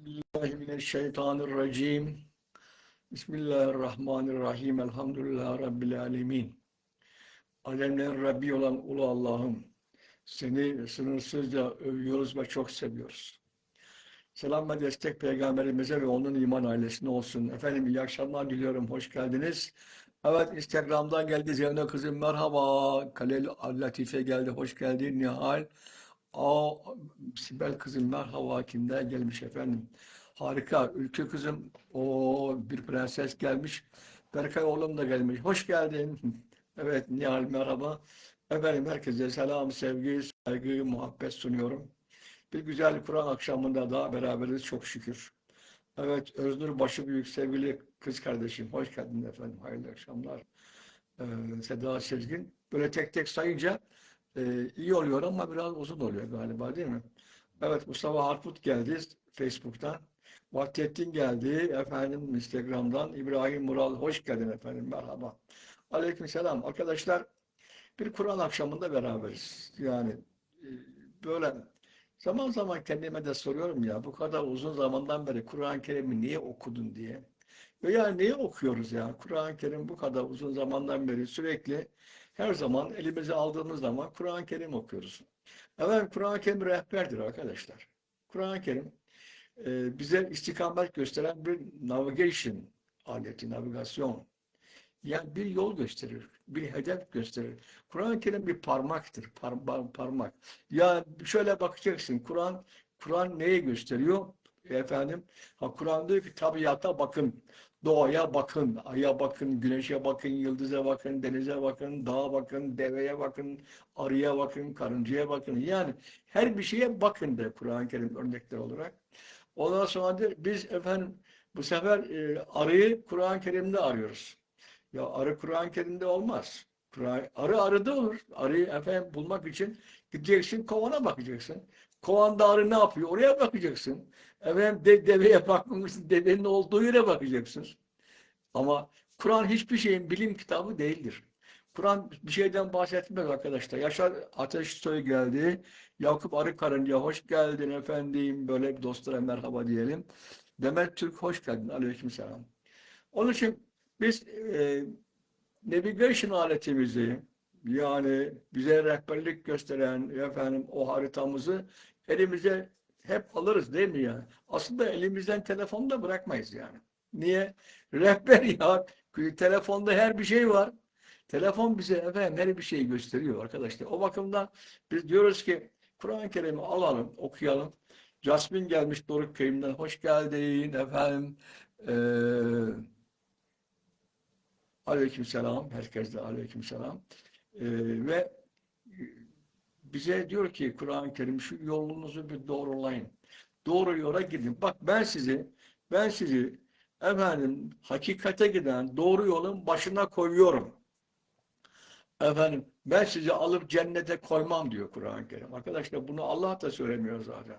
Euzubillahimineşşeytanirracim. Bismillahirrahmanirrahim. Elhamdülillahi Rabbil alemin. Alemlerin Rabbi olan Ulu Allah'ım, seni sınırsızca övüyoruz ve çok seviyoruz. Selam ve destek Peygamberimize ve onun iman ailesine olsun. Efendim iyi akşamlar diliyorum. Hoş geldiniz. Evet, Instagram'dan geldi Zeyno kızım, merhaba. Kalel Latife geldi. Hoş geldin Nihal. Aa, Sibel kızım merhaba. Kimler gelmiş efendim? Harika. Ülkü kızım. O bir prenses gelmiş. Berkay oğlum da gelmiş. Hoş geldin. Evet Nihal merhaba. Efendim herkese selam, sevgi, saygı, muhabbet sunuyorum. Bir güzel Kur'an akşamında daha beraberiz çok şükür. Evet, Öznur Başıbüyük sevgili kız kardeşim. Hoş geldin efendim. Hayırlı akşamlar. Seda Sezgin. Böyle tek tek sayınca iyi oluyor ama biraz uzun oluyor galiba değil mi? Evet, Mustafa Harput geldi Facebook'tan. Vahdettin geldi efendim Instagram'dan. İbrahim Mural hoş geldin efendim. Merhaba. Aleykümselam. Arkadaşlar bir Kur'an akşamında beraberiz. Yani e, böyle zaman zaman kendime de soruyorum ya bu kadar uzun zamandan beri Kur'an-ı Kerim'i niye okudun diye. Veya niye okuyoruz ya? Kur'an-ı Kerim bu kadar uzun zamandan beri sürekli her zaman elimize aldığımız zaman Kur'an-ı Kerim okuyoruz. Evet, Kur'an-ı Kerim rehberdir arkadaşlar. Kur'an-ı Kerim bize istikamet gösteren bir navigation aleti, navigasyon. Yani bir yol gösterir, bir hedef gösterir. Kur'an-ı Kerim bir parmaktır, parmak. Ya şöyle bakacaksın, Kur'an neye gösteriyor? Efendim, Kur'an diyor ki tabiata bakın, doğaya bakın, aya bakın, güneşe bakın, yıldıza bakın, denize bakın, dağa bakın, deveye bakın, arıya bakın, karıncaya bakın. Yani her bir şeye bakın de Kur'an-ı Kerim örnekler olarak. Ondan sonra diyor, biz efendim bu sefer arıyı Kur'an-ı Kerim'de arıyoruz. Ya arı Kur'an-ı Kerim'de olmaz. Arı arıda olur. Arıyı efendim bulmak için gideceksin kovana bakacaksın. Kovanda arı ne yapıyor? Oraya bakacaksın. Efendim deveye bakmamışsın. Devenin olduğu yere bakacaksın. Ama Kur'an hiçbir şeyin bilim kitabı değildir. Kur'an bir şeyden bahsetmez arkadaşlar. Yaşar Ateşsoy geldi. Yakup Arıkarınca hoş geldin efendim. Böyle bir dostlara merhaba diyelim. Demet Türk hoş geldin. Aleykümselam. Onun için biz navigation aletimizi yani bize rehberlik gösteren efendim o haritamızı elimize hep alırız değil mi yani? Aslında elimizden telefonu da bırakmayız yani. Niye? Rehber ya. Telefonda her bir şey var. Telefon bize efendim her bir şeyi gösteriyor arkadaşlar. O bakımdan biz diyoruz ki Kur'an-ı Kerim'i alalım, okuyalım. Jasmin gelmiş Doruk Köyü'nden. Hoş geldin efendim. Ee, Aleykümselam. Herkes de aleykümselam. Ve bize diyor ki Kur'an-ı Kerim şu yolunuzu bir doğrulayın. Doğru yola gidin. Bak ben sizi efendim hakikate giden doğru yolun başına koyuyorum. Efendim ben sizi alıp cennete koymam diyor Kur'an-ı Kerim. Arkadaşlar bunu Allah da söylemiyor zaten.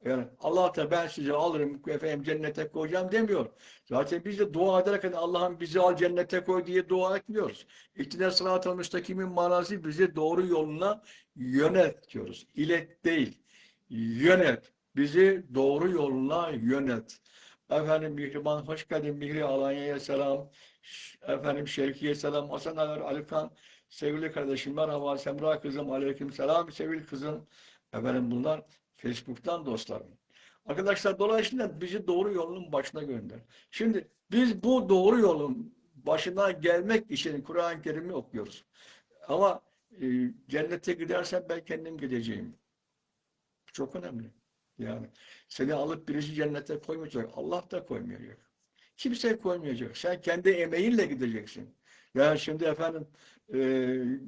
Yani Allah da ben sizi alırım efendim cennete koyacağım demiyor. Zaten biz de dua ederken Allah'ım bizi al cennete koy diye dua etmiyoruz. İhtine sırat-ı müstakimin manası bizi doğru yoluna yönet diyoruz. İlet değil. Yönet. Bizi doğru yoluna yönet. Efendim Mihriban hoş geldin. Mihri Alanya'ya selam. Efendim Şevki'ye selam. Hasan Alikan sevgili kardeşim merhaba. Semra kızım aleyküm selam. Sevgili kızım. Efendim bunlar Facebook'tan dostlarım. Arkadaşlar dolayısıyla bizi doğru yolun başına gönder. Şimdi biz bu doğru yolun başına gelmek için Kur'an-ı Kerim'i okuyoruz. Ama cennete gidersem ben kendim gideceğim. Çok önemli. Yani seni alıp birisi cennete koymayacak. Allah da koymayacak. Kimse koymayacak. Sen kendi emeğinle gideceksin. Yani şimdi efendim e,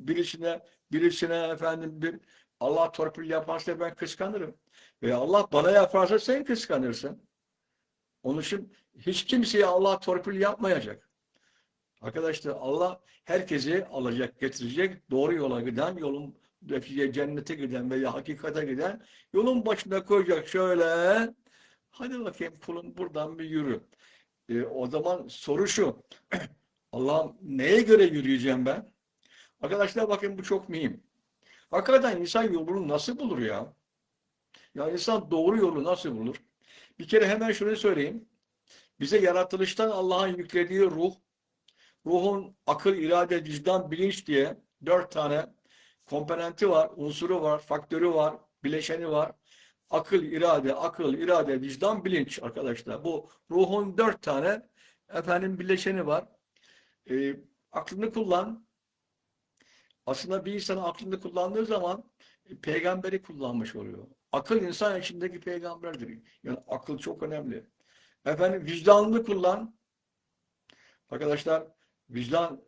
birisine birisine efendim bir Allah torpil yaparsa ben kıskanırım. Ve Allah bana yaparsa sen kıskanırsın. Onun için hiç kimseye Allah torpil yapmayacak. Arkadaşlar Allah herkesi alacak, getirecek, doğru yola giden, yolun cennete giden veya hakikate giden yolun başına koyacak şöyle. Hadi bakayım kulum buradan bir yürü. O zaman soru şu. Allah'ım neye göre yürüyeceğim ben? Arkadaşlar bakın bu çok mühim. Hakikaten insan yolunu nasıl bulur ya? Ya insan doğru yolu nasıl bulur? Bir kere hemen şunu söyleyeyim. Bize yaratılıştan Allah'ın yüklediği ruh, ruhun akıl, irade, vicdan, bilinç diye 4 tane komponenti var, unsuru var, faktörü var, bileşeni var. Akıl, irade, vicdan, bilinç arkadaşlar. Bu ruhun 4 tane bileşeni var. Aklını kullan. Aslında bir insan aklını kullandığı zaman peygamberi kullanmış oluyor. Akıl insan içindeki peygamberdir. Yani akıl çok önemli. Vicdanını kullan. Arkadaşlar vicdan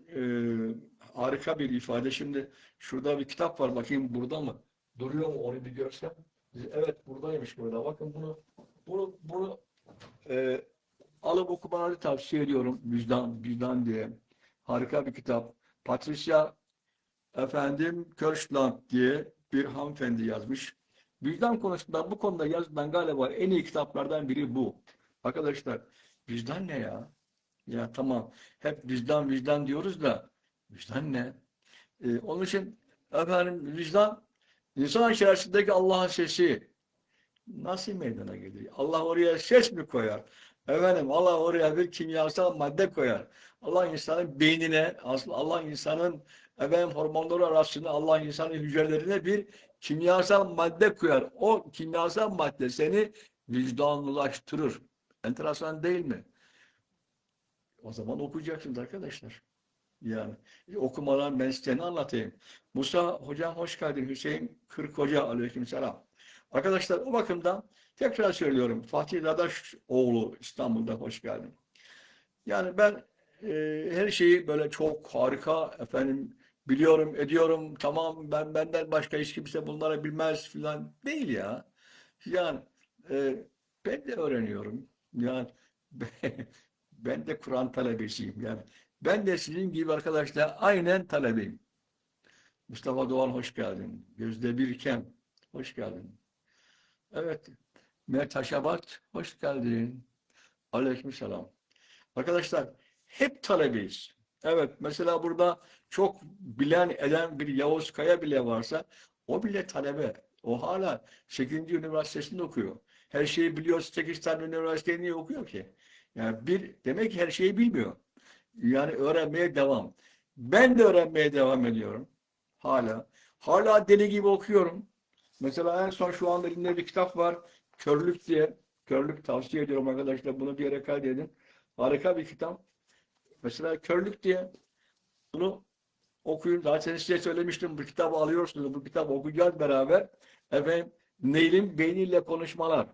harika bir ifade. Şimdi şurada bir kitap var. Bakayım burada mı? Duruyor mu? Onu bir görsem. Evet buradaymış burada. Bakın bunu e, alıp okumanızı tavsiye ediyorum. Vicdan diye. Harika bir kitap. Patricia Kirchland diye bir hanımefendi yazmış. Vicdan konusunda bu konuda yazılan galiba en iyi kitaplardan biri bu. Arkadaşlar vicdan ne ya? Ya tamam hep vicdan diyoruz da vicdan ne? Onun için vicdan insan içerisindeki Allah'ın sesi nasıl meydana gelir? Allah oraya ses mi koyar? Allah oraya bir kimyasal madde koyar. Allah insanın beynine, Allah insanın hormonları arasında Allah insanın hücrelerine bir kimyasal madde koyar. O kimyasal madde seni vicdanlılaştırır. Enteresan değil mi? O zaman okuyacaksınız arkadaşlar. Yani okumadan ben size ne anlatayım? Musa hocam hoş geldin. Hüseyin Kırk Hoca aleykümselam. Arkadaşlar o bakımdan tekrar söylüyorum. Fatih Dadaş oğlu İstanbul'da hoş geldin. Yani ben her şeyi böyle çok harika biliyorum, ediyorum. Tamam benden başka hiç kimse bunları bilmez filan değil ya. Yani e, ben de öğreniyorum. Yani ben de Kur'an talebesiyim. Yani ben de sizin gibi arkadaşlar aynen talebeyim. Mustafa Doğan hoş geldin. Gözde Birkem hoş geldin. Evet. Mert Haşabat hoş geldin. Aleykümselam. Arkadaşlar hep talebeyiz. Evet mesela burada çok bilen eden bir Yavuz Kaya bile varsa o bile talebe. O hala 8. üniversitesinde okuyor. Her şeyi biliyor. 8 tane üniversiteyi niye okuyor ki? Yani demek ki her şeyi bilmiyor. Yani öğrenmeye devam. Ben de öğrenmeye devam ediyorum. Hala. Hala deli gibi okuyorum. Mesela en son şu anda elimde bir kitap var. Körlük diye. Körlük tavsiye ediyorum arkadaşlar. Bunu bir yere kaydedin. Harika bir kitap. Mesela Körlük diye bunu okuyun. Zaten size söylemiştim. Bu kitabı alıyorsunuz. Bu kitabı okuyacağız beraber. Neil'in beyniyle konuşmalar.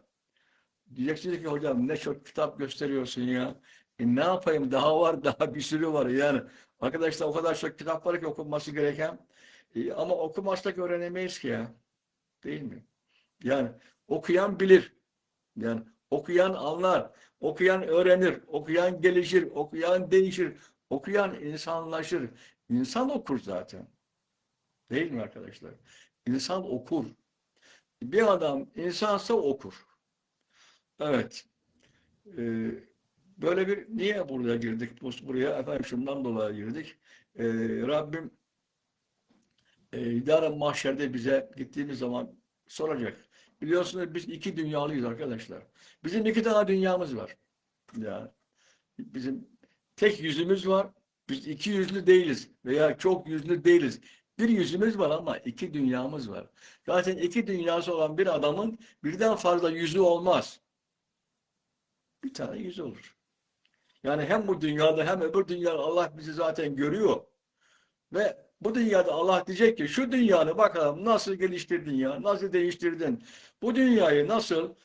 Diyeceksiniz ki hocam ne çok kitap gösteriyorsun ya. Ne yapayım daha var daha bir sürü var yani. Arkadaşlar o kadar çok kitap var ki okunması gereken. Ama okumazsak öğrenemeyiz ki ya. Değil mi? Yani okuyan bilir. Yani okuyan anlar. Okuyan öğrenir. Okuyan gelişir. Okuyan değişir. Okuyan insanlaşır. İnsan okur zaten. Değil mi arkadaşlar? İnsan okur. Bir adam insansa okur. Evet. Ee, Böyle niye buraya girdik? Buraya şundan dolayı girdik. Rabbim yarın mahşerde bize gittiğimiz zaman soracak. Biliyorsunuz biz iki dünyalıyız arkadaşlar. Bizim iki tane dünyamız var. Yani bizim tek yüzümüz var. Biz iki yüzlü değiliz veya çok yüzlü değiliz. Bir yüzümüz var ama iki dünyamız var. Zaten iki dünyası olan bir adamın birden fazla yüzü olmaz. Bir tane yüzü olur. Yani hem bu dünyada hem öbür dünyada Allah bizi zaten görüyor. Ve bu dünyada Allah diyecek ki şu dünyanı bakalım nasıl geliştirdin ya, nasıl değiştirdin? Bu dünyayı nasıl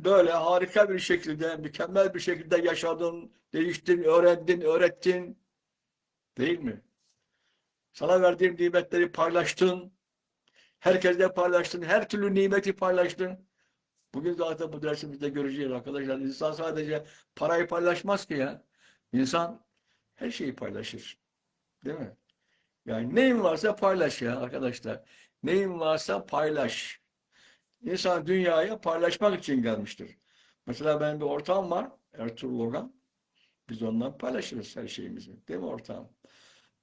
böyle harika bir şekilde, mükemmel bir şekilde yaşadın, değiştin, öğrettin, değil mi? Sana verdiğim nimetleri paylaştın, herkesle paylaştın, her türlü nimeti paylaştın. Bugün zaten bu dersimizde göreceğiz arkadaşlar. İnsan sadece parayı paylaşmaz ki ya. İnsan her şeyi paylaşır, değil mi? Yani neyin varsa paylaş ya arkadaşlar. Neyin varsa paylaş. İnsan dünyaya paylaşmak için gelmiştir. Mesela benim bir ortağım var. Ertuğrul Orhan. Biz ondan paylaşırız her şeyimizi. Değil mi ortağım?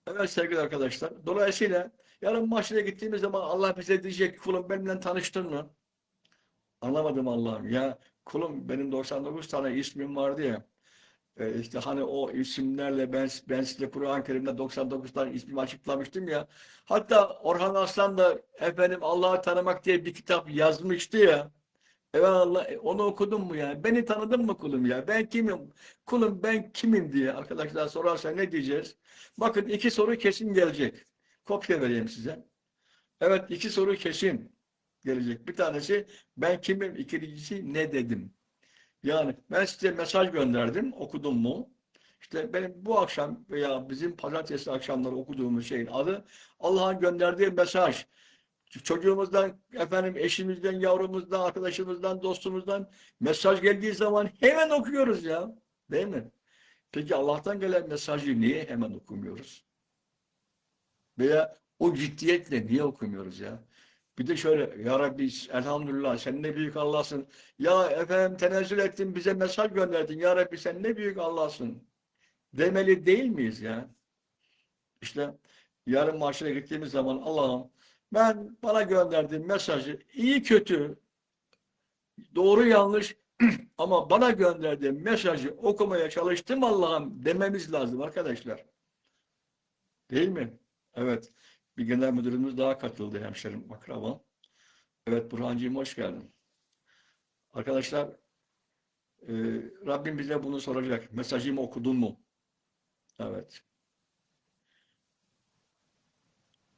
Evet sevgili arkadaşlar. Dolayısıyla yarın mahşere gittiğimiz zaman Allah bize diyecek kulum benimle tanıştın mı? Anlamadım Allah'ım ya. kulum benim 99 tane ismim vardı ya. İşte hani o isimlerle ben size Kur'an-ı Kerim'de 99 tane ismimi açıklamıştım ya. Hatta Orhan Aslan da efendim Allah'ı tanımak diye bir kitap yazmıştı ya. Allah onu okudun mu ya? Beni tanıdın mı kulum ya? Ben kimim? Kulum ben kimim diye arkadaşlar sorarsa ne diyeceğiz? Bakın iki soru kesin gelecek. Kopya vereyim size. Evet, iki soru kesin gelecek. Bir tanesi ben kimim? İkincisi ne dedim? Yani ben size mesaj gönderdim. Okudun mu? İşte benim bu akşam veya bizim pazartesi akşamları okuduğumuz şeyin adı Allah'ın gönderdiği mesaj. Çocuğumuzdan, efendim eşimizden, yavrumuzdan, arkadaşımızdan, dostumuzdan mesaj geldiği zaman hemen okuyoruz ya. Değil mi? Peki Allah'tan gelen mesajı niye hemen okumuyoruz? Veya o ciddiyetle niye okumuyoruz ya? Bir de şöyle, ya Rabbi elhamdülillah sen ne büyük Allah'sın. Ya efendim tenezzül ettin bize mesaj gönderdin. Ya Rabbi sen ne büyük Allah'sın. Demeli değil miyiz ya? İşte yarın mahşere gittiğimiz zaman Allah'ım ben bana gönderdiğin mesajı iyi kötü, doğru yanlış ama bana gönderdiğin mesajı okumaya çalıştım Allah'ım dememiz lazım arkadaşlar. Değil mi? Evet. Bir genel müdürümüz daha katıldı hemşerim akraba. Evet Burhancığım hoş geldin. Arkadaşlar e, Rabbim bize bunu soracak. Mesajımı okudun mu? Evet.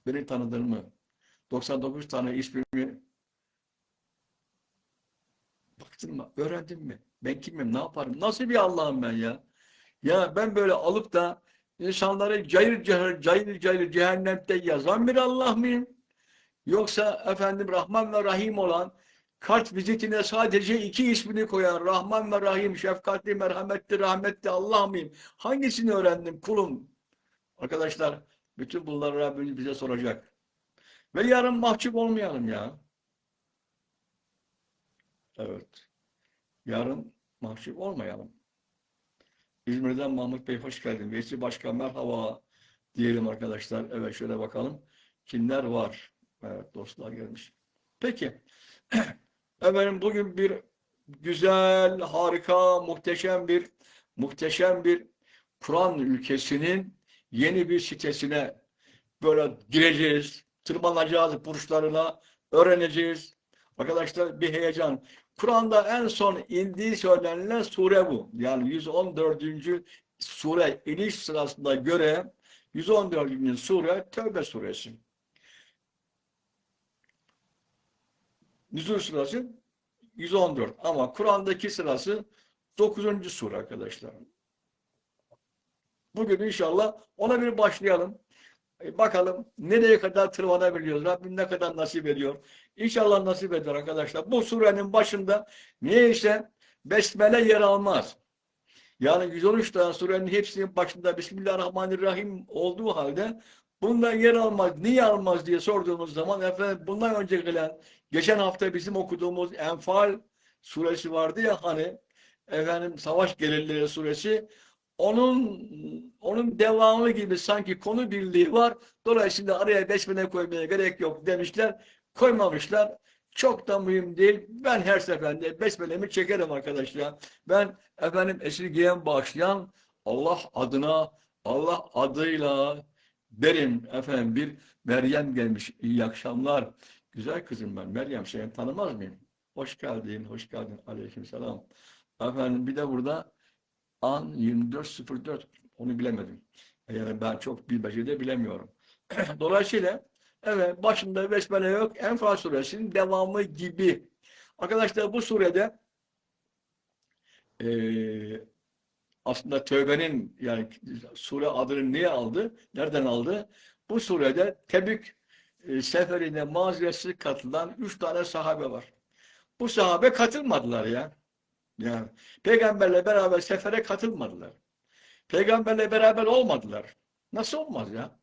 Beni tanıdın mı? 99 tane ismimi baktın mı? Öğrendin mi? Ben kimim? Ne yaparım? Nasıl bir Allah'ım ben ya? Ya ben böyle alıp da insanları cayır cayır, cayır cayır cehennemde yazan bir Allah mıyım? Yoksa efendim Rahman ve Rahim olan kart vizitine sadece iki ismini koyan Rahman ve Rahim, şefkatli, merhametli, rahmetli Allah mıyım? Hangisini öğrendim kulum? Arkadaşlar bütün bunları Rabbimiz bize soracak. Ve yarın mahcup olmayalım ya. Evet. Yarın mahcup olmayalım. İzmir'den Mahmut Bey hoş geldin. Veysi Başkan merhaba diyelim arkadaşlar. Evet şöyle bakalım. Kimler var? Evet dostlar gelmiş. Peki. Efendim bugün bir güzel, harika, muhteşem bir Kur'an ülkesinin yeni bir sitesine böyle gireceğiz, tırmanacağız burçlarına, öğreneceğiz. Arkadaşlar bir heyecan. Kur'an'da en son indiği söylenilen sure bu. Yani 114. sure iniş sırasında göre 114. sure Tevbe suresi. Nüzul sırası 114 ama Kur'an'daki sırası 9. sure arkadaşlar. Bugün inşallah ona bir başlayalım. Bakalım nereye kadar tırmanabiliyoruz. Rabbim ne kadar nasip ediyor. İnşallah nasip eder arkadaşlar. Bu surenin başında niyeyse besmele yer almaz. Yani 113 tane surenin hepsinin başında Bismillahirrahmanirrahim olduğu halde bundan yer almaz. Niye almaz diye sorduğumuz zaman efendim bundan önce gelen geçen hafta bizim okuduğumuz Enfal suresi vardı ya hani efendim Savaş Gelirleri suresi onun devamı gibi sanki konu birliği var. Dolayısıyla araya besmele koymaya gerek yok demişler. Koymamışlar. Çok da mühim değil. Ben her seferinde besmelemi çekerim arkadaşlar. Ben efendim esirgeyen bağışlayan Allah adına, Allah adıyla derim efendim bir Meryem gelmiş. İyi akşamlar. Güzel kızım ben. Meryem seni tanımaz mıyım? Hoş geldin, hoş geldin. Aleykümselam. Efendim bir de burada An 24.04 onu bilemedim. Yani ben çok bilmeceyi de bilemiyorum. Dolayısıyla evet başında besmele yok. Enfal suresinin devamı gibi. Arkadaşlar bu surede e, aslında tövbenin yani sure adını niye aldı? Nereden aldı? Bu surede Tebük seferine mazeretsiz katılan 3 tane sahabe var. Bu sahabe katılmadılar ya. Yani peygamberle beraber sefere katılmadılar. Peygamberle beraber olmadılar. Nasıl olmaz ya?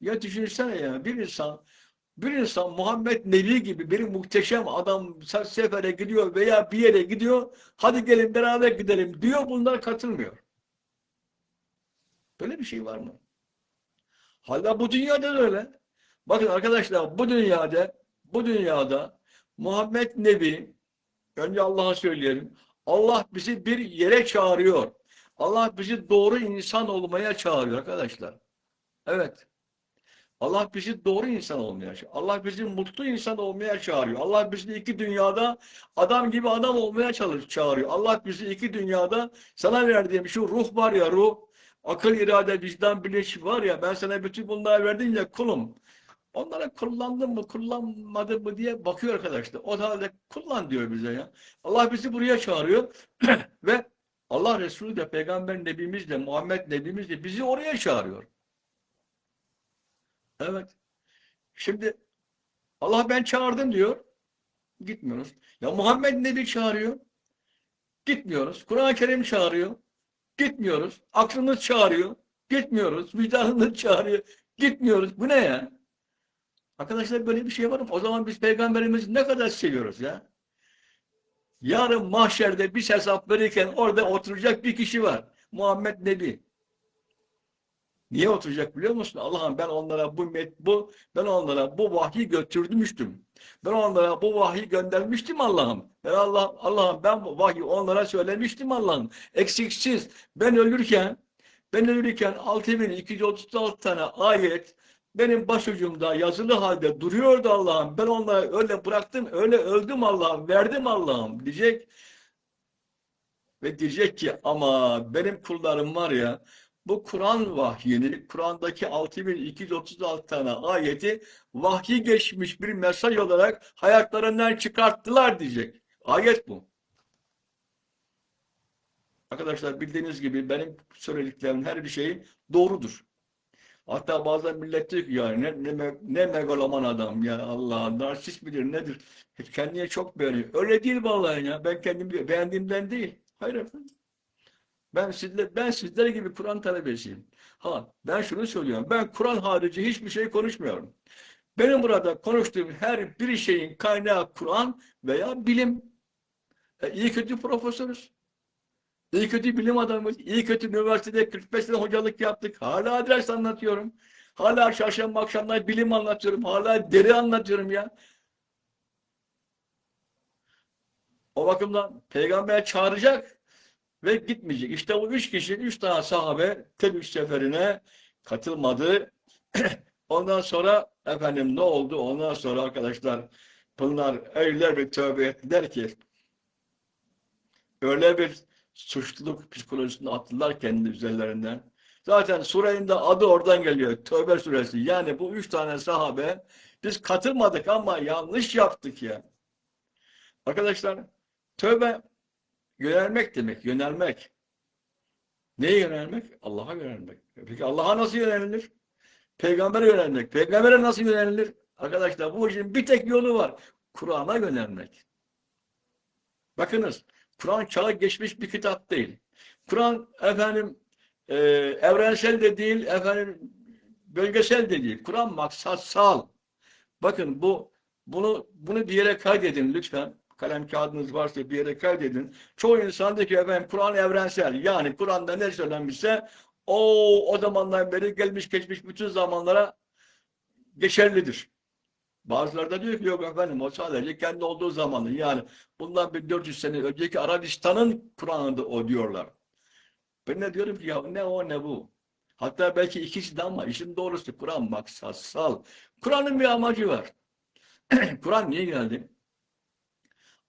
Ya düşünsene ya bir insan Muhammed Nebi gibi bir muhteşem adam sefere gidiyor veya bir yere gidiyor. Hadi gelin beraber gidelim diyor. Bunlar katılmıyor. Böyle bir şey var mı? Hala bu dünyada da öyle. Bakın arkadaşlar bu dünyada Muhammed Nebi Önce Allah'a söyleyelim. Allah bizi bir yere çağırıyor. Allah bizi doğru insan olmaya çağırıyor arkadaşlar. Evet. Allah bizi doğru insan olmaya çağırıyor. Allah bizi mutlu insan olmaya çağırıyor. Allah bizi iki dünyada adam gibi adam olmaya çağırıyor. Allah bizi iki dünyada sana verdiğim şu ruh var ya, ruh, akıl, irade, vicdan, bilinç var ya, ben sana bütün bunları verdim ya kulum. Onlara kullandın mı, kullanmadın mı diye bakıyor arkadaşlar. O da kullan diyor bize ya. Allah bizi buraya çağırıyor ve Allah Resulü de, Peygamber Nebimiz de, Muhammed Nebimiz de bizi oraya çağırıyor. Evet. Şimdi Allah ben çağırdım diyor. Gitmiyoruz. Ya Muhammed Nebi çağırıyor. Gitmiyoruz. Kur'an-ı Kerim çağırıyor. Gitmiyoruz. Aklımız çağırıyor. Gitmiyoruz. Vicdanımız çağırıyor. Gitmiyoruz. Bu ne ya? Arkadaşlar böyle bir şey var mı? O zaman biz peygamberimizi ne kadar seviyoruz ya? Yarın mahşerde bir hesap verirken orada oturacak bir kişi var. Muhammed Nebi. Niye oturacak biliyor musun? Allah'ım ben onlara ben onlara bu vahyi götürmüştüm. Ben onlara bu vahyi göndermiştim Allah'ım. Allah'ım ben bu vahyi onlara söylemiştim Allah'ım. Eksiksiz. Ben ölürken 6236 tane ayet benim başucumda yazılı halde duruyordu Allah'ım. Ben onlara öyle bıraktım, öyle öldüm Allah'ım, verdim Allah'ım diyecek. Ve diyecek ki ama benim kullarım var ya, bu Kur'an vahyini, Kur'an'daki 6236 tane ayeti vahyi geçmiş bir mesaj olarak hayatlarından çıkarttılar diyecek. Ayet bu. Arkadaşlar bildiğiniz gibi benim söylediklerimin her bir şeyi doğrudur. Hatta bazen millet diyor ki ya ne megaloman adam ya, Allah narsist midir nedir? Hep kendine çok beğeniyor. Öyle değil vallahi ya. Ben kendimi beğendiğimden değil. Hayır efendim. Ben sizler gibi Kur'an talebesiyim. Ben şunu söylüyorum. Ben Kur'an harici hiçbir şey konuşmuyorum. Benim burada konuştuğum her bir şeyin kaynağı Kur'an veya bilim. İyi kötü profesörüz. İyi kötü bilim adamıyız. İyi kötü üniversitede 45 sene hocalık yaptık. Hala ders anlatıyorum. Hala çarşamba akşamlar bilim anlatıyorum. Hala deri anlatıyorum ya. O bakımdan peygamber çağıracak ve gitmeyecek. İşte bu üç kişi, üç tane sahabe Tebük seferine katılmadı. Ondan sonra efendim ne oldu? Ondan sonra arkadaşlar bunlar öyle bir tövbe ettiler ki öyle bir suçluluk psikolojisine attılar kendi üzerlerinden. Zaten surenin de adı oradan geliyor. Tövbe suresi. Yani bu üç tane sahabe biz katılmadık ama yanlış yaptık ya. Arkadaşlar tövbe yönelmek demek. Yönelmek. Neye yönelmek? Allah'a yönelmek. Peki Allah'a nasıl yönelilir? Peygambere yönelmek. Peygambere nasıl yönelilir? Arkadaşlar bu işin bir tek yolu var. Kur'an'a yönelmek. Bakınız, Kur'an çağı geçmiş bir kitap değil. Kur'an efendim evrensel de değil, efendim bölgesel de değil. Kur'an maksatsal. Bakın bunu bir yere kaydedin lütfen. Kalem kağıdınız varsa bir yere kaydedin. Çoğu insan diyor ki efendim Kur'an evrensel. Yani Kur'an'da ne söylenmişse o zamandan beri gelmiş geçmiş bütün zamanlara geçerlidir. Bazıları da diyor ki yok efendim o sadece kendi olduğu zamanı. Yani bundan bir 400 sene önceki Arabistan'ın Kur'an'ında o diyorlar. Ben de diyorum ki ya ne o ne bu. Hatta belki ikisi de ama işin doğrusu Kur'an maksatsal. Kur'an'ın bir amacı var. Kur'an niye geldi?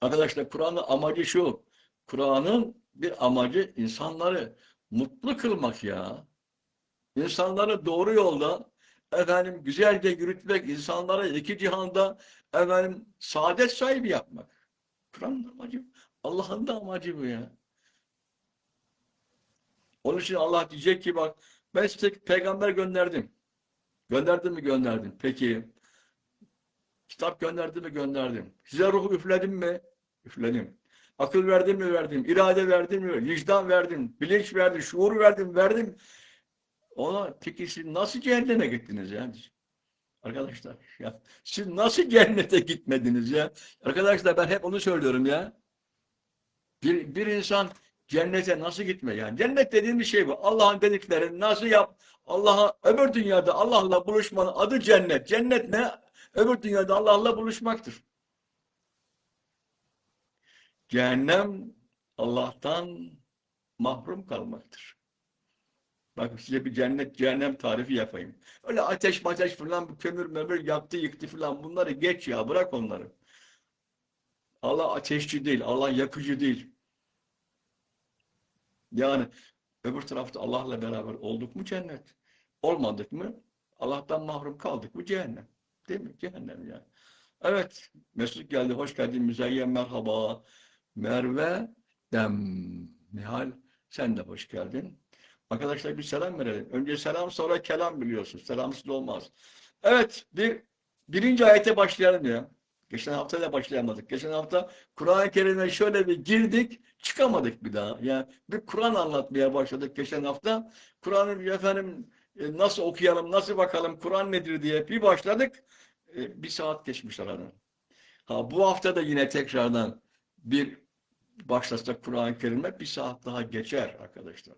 Arkadaşlar Kur'an'ın amacı şu. Kur'an'ın bir amacı insanları mutlu kılmak ya. İnsanları doğru yolda efendim güzelce yürütmek, insanlara iki cihanda efendim saadet sahibi yapmak. Kur'an'ın amacı, Allah'ın da amacı bu ya. Onun için Allah diyecek ki bak ben size peygamber gönderdim. Gönderdim mi? Gönderdim. Peki kitap gönderdim mi? Gönderdim. Size ruhu üfledim mi? Üfledim. Akıl verdim mi? Verdim. İrade verdim mi? Vicdan verdim. Bilinç verdim. Şuur verdim. Verdim. Ona peki siz nasıl cehenneme gittiniz yani? Arkadaşlar ya siz nasıl cennete gitmediniz ya? Arkadaşlar ben hep onu söylüyorum ya. Bir insan cennete nasıl gitme yani? Cennet dediğim bir şey bu. Allah'ın dediklerini nasıl yap? Öbür dünyada Allah'la buluşmanın adı cennet. Cennet ne? Öbür dünyada Allah'la buluşmaktır. Cehennem Allah'tan mahrum kalmaktır. Bak size bir cennet cehennem tarifi yapayım. Öyle ateş mateş falan kömür mömür yaktı yıktı falan bunları geç ya bırak onları. Allah ateşçi değil, Allah yakıcı değil. Yani öbür tarafta Allah'la beraber olduk mu cennet? Olmadık mı? Allah'tan mahrum kaldık mı cehennem? Değil mi? Cehennem ya. Evet. Mesut geldi. Hoş geldin. Müzeyyen merhaba. Merve Dem. Nihal sen de hoş geldin. Arkadaşlar bir selam verelim. Önce selam sonra kelam biliyorsunuz. Selamsız olmaz. Evet. Birinci ayete başlayalım ya. Geçen hafta da başlayamadık. Geçen hafta Kur'an-ı Kerim'e şöyle bir girdik, çıkamadık bir daha. Yani bir Kur'an anlatmaya başladık geçen hafta. Kur'an'ı efendim nasıl okuyalım, nasıl bakalım, Kur'an nedir diye bir başladık. Bir saat geçmiş aradan. Ha, bu hafta da yine tekrardan bir başlasak Kur'an-ı Kerim'e bir saat daha geçer arkadaşlar.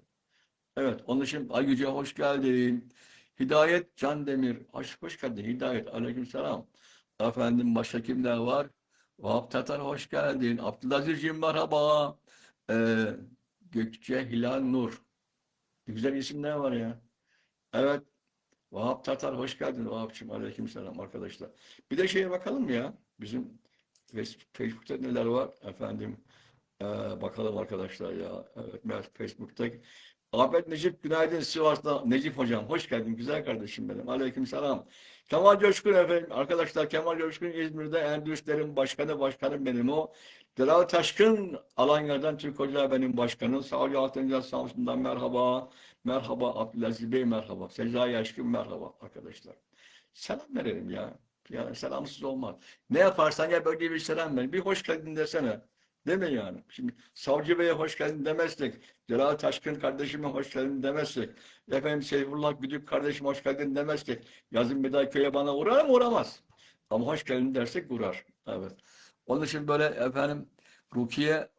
Evet, onun için Ay Yüce hoş geldin. Hidayet Can Demir, hoş geldin. Hidayet, aleykümselam. Efendim başka kimler var? Vahap Tatar hoş geldin. Abdülazizciğim merhaba. Ee, Gökçe Hilal Nur. Güzel isimler var ya. Evet, Vahap Tatar hoş geldin Vahap'cığım. Aleykümselam arkadaşlar. Bir de şeye bakalım ya. Bizim Facebook'ta neler var efendim. Bakalım arkadaşlar ya. Evet, Facebook'ta. Ahmet Necip günaydın Sivas'ta. Necip hocam hoş geldin güzel kardeşim benim. Aleykümselam. Kemal Coşkun efendim. Arkadaşlar Kemal Coşkun İzmir'de Endüstrilerin başkanım benim o. Delal Taşkın Alanya'dan Türk Hocalar benim başkanım. Sağol Altıncı Samsun'dan merhaba. Merhaba Abdülaziz Bey merhaba. Sezai Aşkın merhaba arkadaşlar. Selam verelim ya. Yani selamsız olmaz. Ne yaparsan ya böyle bir selam ver. Bir hoş geldin desene. Değil mi yani? Şimdi Savcı Bey'e hoş geldin demezsek, Celal Taşkın kardeşime hoş geldin demezsek, efendim Seyfullah Güdük kardeşime hoş geldin demezsek, yazın bir daha köye bana uğrar mı? Uğramaz. Ama hoş geldin dersek uğrar. Evet. Onun için böyle efendim Rukiye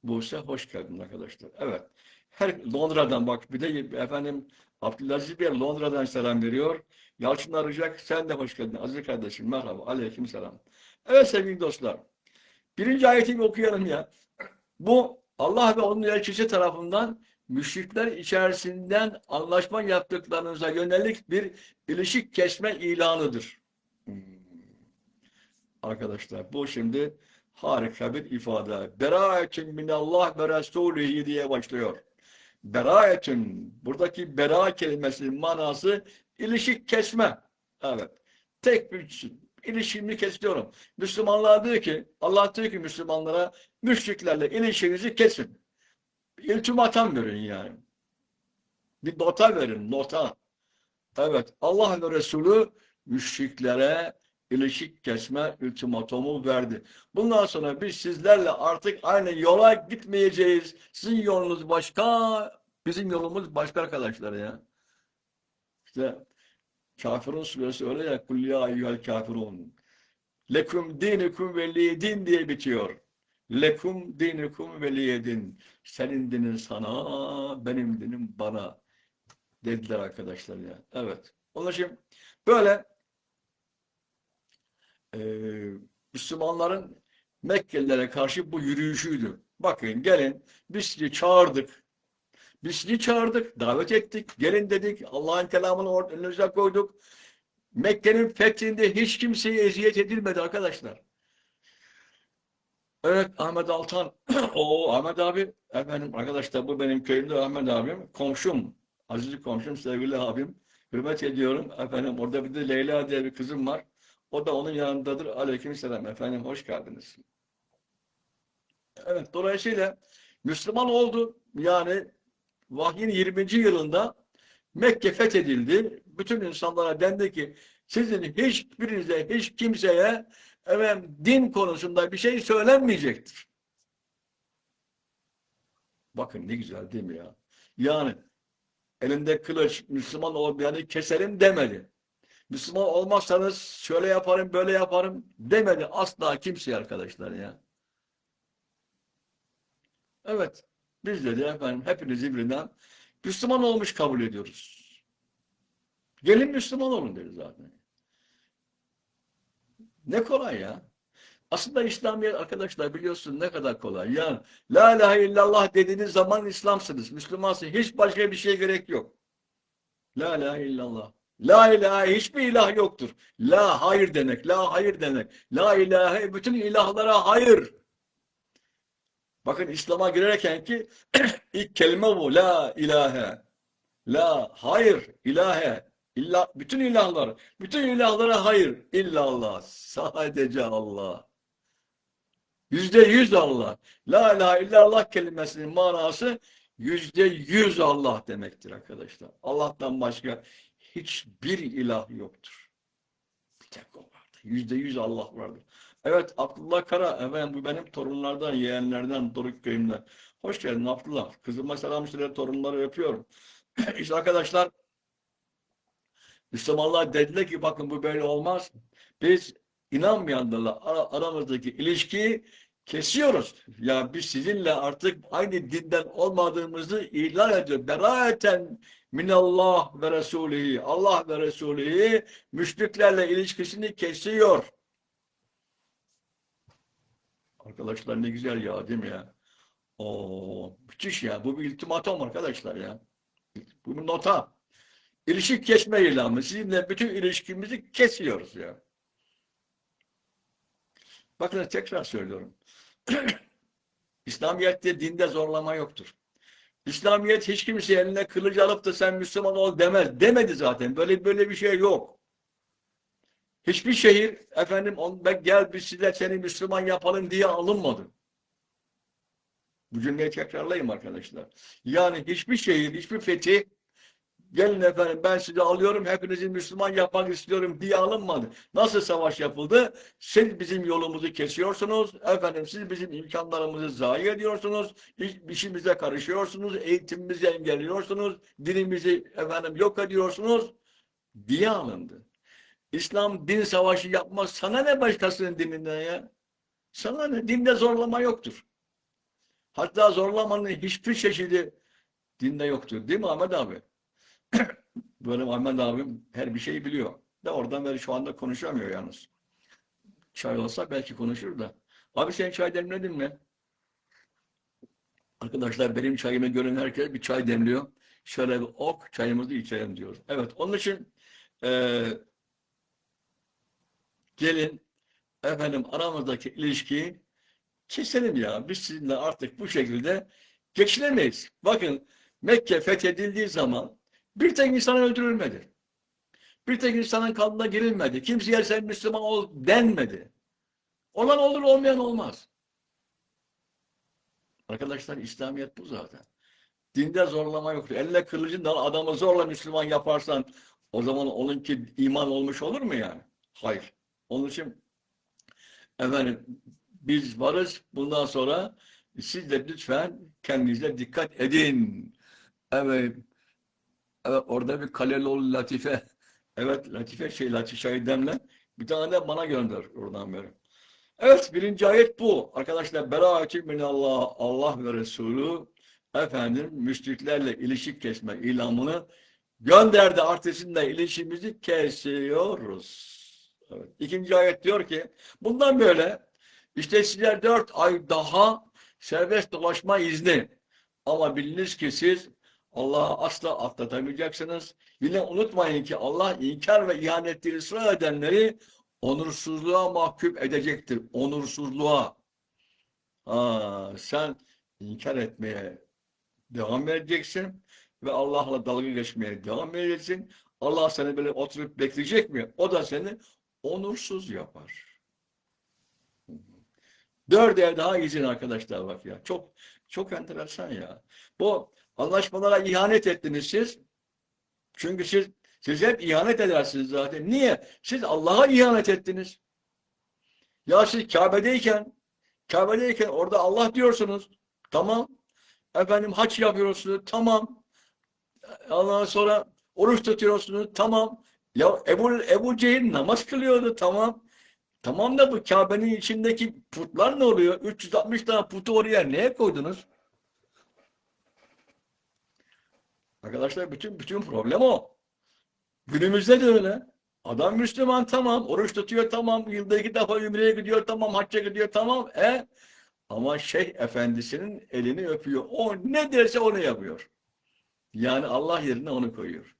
Buse hoş geldin arkadaşlar. Evet. Her Londra'dan bak bir de efendim Abdülaziz Bey Londra'dan selam veriyor. Yalçın Arıcak sen de hoş geldin. Aziz kardeşim merhaba. Aleyküm selam. Evet sevgili dostlar. Birinci ayetimi okuyalım ya. Bu Allah ve onun elçisi tarafından müşrikler içerisinden anlaşma yaptıklarınıza yönelik bir ilişik kesme ilanıdır. Hmm. Arkadaşlar bu şimdi harika bir ifade. Beraetün minallah ve resulühi diye başlıyor. Beraetün, buradaki bera kelimesinin manası ilişik kesme. Evet. Tek bir ilişkimi kesiyorum. Müslümanlar diyor ki, Allah diyor ki Müslümanlara müşriklerle ilişkinizi kesin. İltimatam verin yani. Bir nota verin, nota. Evet, Allah ve Resulü müşriklere ilişik kesme ultimatomu verdi. Bundan sonra biz sizlerle artık aynı yola gitmeyeceğiz. Sizin yolunuz başka, bizim yolumuz başka arkadaşlar ya. İşte Kafirun suresi öyle ya, Kul ya eyyuhel kafirun. Lekum dinukum veliyedin diye bitiyor. Lekum dinukum veliyedin. Senin dinin sana, benim dinim bana dediler arkadaşlar ya. Evet. Onun için böyle e, Müslümanların Mekkelilere karşı bu yürüyüşüydü. Bakın gelin biz sizi çağırdık. Biz sizi çağırdık, davet ettik. Gelin dedik. Allah'ın kelamını önünüze koyduk. Mekke'nin fethinde hiç kimseye eziyet edilmedi arkadaşlar. Evet Ahmet Altan. O Ahmet abi efendim arkadaşlar bu benim köyümde Ahmet abim. Komşum. Aziz komşum, sevgili abim. Hürmet ediyorum. Efendim orada bir de Leyla diye bir kızım var. O da onun yanındadır. Aleykümselam efendim hoş geldiniz. Evet dolayısıyla Müslüman oldu. Yani vahyin 20. yılında Mekke fethedildi. Bütün insanlara dendi ki sizin hiçbirinize, hiç kimseye efendim, din konusunda bir şey söylenmeyecektir. Bakın ne güzel değil mi ya? Yani elinde kılıç Müslüman olmayanı keserim demedi. Müslüman olmazsanız şöyle yaparım, böyle yaparım demedi asla kimseye arkadaşlar ya. Evet, biz dedi efendim hepinizi birden Müslüman olmuş kabul ediyoruz. Gelin Müslüman olun dedi zaten. Ne kolay ya. Aslında İslamiyet arkadaşlar biliyorsun ne kadar kolay. Yani la ilahe illallah dediğiniz zaman İslamsınız, Müslümansınız. Hiç başka bir şeye gerek yok. La ilahe illallah. La ilahe hiçbir ilah yoktur. La hayır demek, la hayır demek. La ilahe bütün ilahlara hayır. Bakın İslam'a girerken ki ilk kelime bu. La ilahe. La hayır ilahe. İlla, bütün ilahlar. Bütün ilahlara hayır. İlla Allah. Sadece Allah. %100 Allah. La ilahe illallah kelimesinin manası %100 Allah demektir arkadaşlar. Allah'tan başka hiçbir ilah yoktur. Bir tek o vardır. %100 Allah vardır. Evet Abdullah Kara, efendim bu benim torunlardan, yeğenlerden, Doruk köyümden. Hoş geldin Abdullah. Kızıma selam söyle, torunları öpüyorum. İşte arkadaşlar Müslümanlar dediler ki bakın bu böyle olmaz. Biz inanmayanlarla aramızdaki ilişkiyi kesiyoruz. Ya biz sizinle artık aynı dinden olmadığımızı ilan ediyoruz. Beraeten minallah ve Resulihi. Allah ve Resulihi müşriklerle ilişkisini kesiyor. Arkadaşlar ne güzel ya değil mi ya? Oo, müthiş ya. Bu bir ultimatom arkadaşlar ya. Bu bir nota. İlişki kesme ilanı. Sizinle bütün ilişkimizi kesiyoruz ya. Bakın tekrar söylüyorum. İslamiyet'te dinde zorlama yoktur. İslamiyet hiç kimse eline kılıç alıp da sen Müslüman ol demez. Demedi zaten. Böyle bir şey yok. Hiçbir şehir efendim gel biz size seni Müslüman yapalım diye alınmadı. Bu cümleyi tekrarlayayım arkadaşlar. Yani hiçbir şehir, hiçbir fetih gelin efendim ben sizi alıyorum hepinizi Müslüman yapmak istiyorum diye alınmadı. Nasıl savaş yapıldı? Siz bizim yolumuzu kesiyorsunuz. Efendim siz bizim imkanlarımızı zayi ediyorsunuz. İşimize karışıyorsunuz. Eğitimimizi engelliyorsunuz. Dinimizi efendim yok ediyorsunuz diye alındı. İslam din savaşı yapmaz. Sana ne başkasının dininden ya? Sana ne? Dinde zorlama yoktur. Hatta zorlamanın hiçbir çeşidi dinde yoktur. Değil mi Ahmet abi? Böyle Ahmet abim her bir şeyi biliyor. De oradan beri şu anda konuşamıyor yalnız. Çay olsa belki konuşur da. Abi sen çay demledin mi? Arkadaşlar benim çayımı gören herkes bir çay demliyor. Şöyle bir ok çayımızı içelim diyor. Evet onun için e, gelin efendim aramızdaki ilişkiyi keselim ya. Biz sizinle artık bu şekilde geçinemeyiz. Bakın Mekke fethedildiği zaman bir tek insan öldürülmedi. Bir tek insanın kanına girilmedi. Kimseye sen Müslüman ol denmedi. Olan olur, olmayan olmaz. Arkadaşlar İslamiyet bu zaten. Dinde zorlama yoktur. Elle kılıcından adamı zorla Müslüman yaparsan o zaman onunki iman olmuş olur mu yani? Hayır. Onun için efendim biz varız. Bundan sonra siz de lütfen kendinize dikkat edin. Evet. Evet orada bir Kalelol Latife. Evet Latife Latife demle. Bir tane de bana gönder oradan beri. Evet birinci ayet bu. Arkadaşlar beraatü minallah Allah ve Resulü efendim müşriklerle ilişki kesme ilamını gönderdi. Artısında ilişkimizi kesiyoruz. Evet. İkinci ayet diyor ki bundan böyle işte sizler 4 ay daha serbest dolaşma izni ama biliniz ki siz Allah'ı asla atlatamayacaksınız. Yine unutmayın ki Allah inkar ve ihanetleri ısrar edenleri onursuzluğa mahkum edecektir. Onursuzluğa. Sen inkar etmeye devam edeceksin ve Allah'la dalga geçmeye devam edeceksin. Allah seni böyle oturup bekleyecek mi? O da seni onursuz yapar. 4 ay daha izin arkadaşlar bak ya. Çok enteresan ya. Bu anlaşmalara ihanet ettiniz siz. Çünkü siz hep ihanet edersiniz zaten. Niye? Siz Allah'a ihanet ettiniz. Ya siz Kabe'deyken orada Allah diyorsunuz. Tamam. Efendim haç yapıyorsunuz. Tamam. Ondan sonra oruç tutuyorsunuz. Tamam. Ya Ebu Cehil namaz kılıyordu. Tamam. Tamam da bu Kabe'nin içindeki putlar ne oluyor? 360 tane putu oraya neye koydunuz? Arkadaşlar bütün problem o. Günümüzde de öyle. Adam Müslüman tamam, oruç tutuyor tamam, yılda 2 defa ümreye gidiyor tamam, hacca gidiyor tamam. Ama şeyh efendisinin elini öpüyor. O ne derse onu yapıyor. Yani Allah yerine onu koyuyor.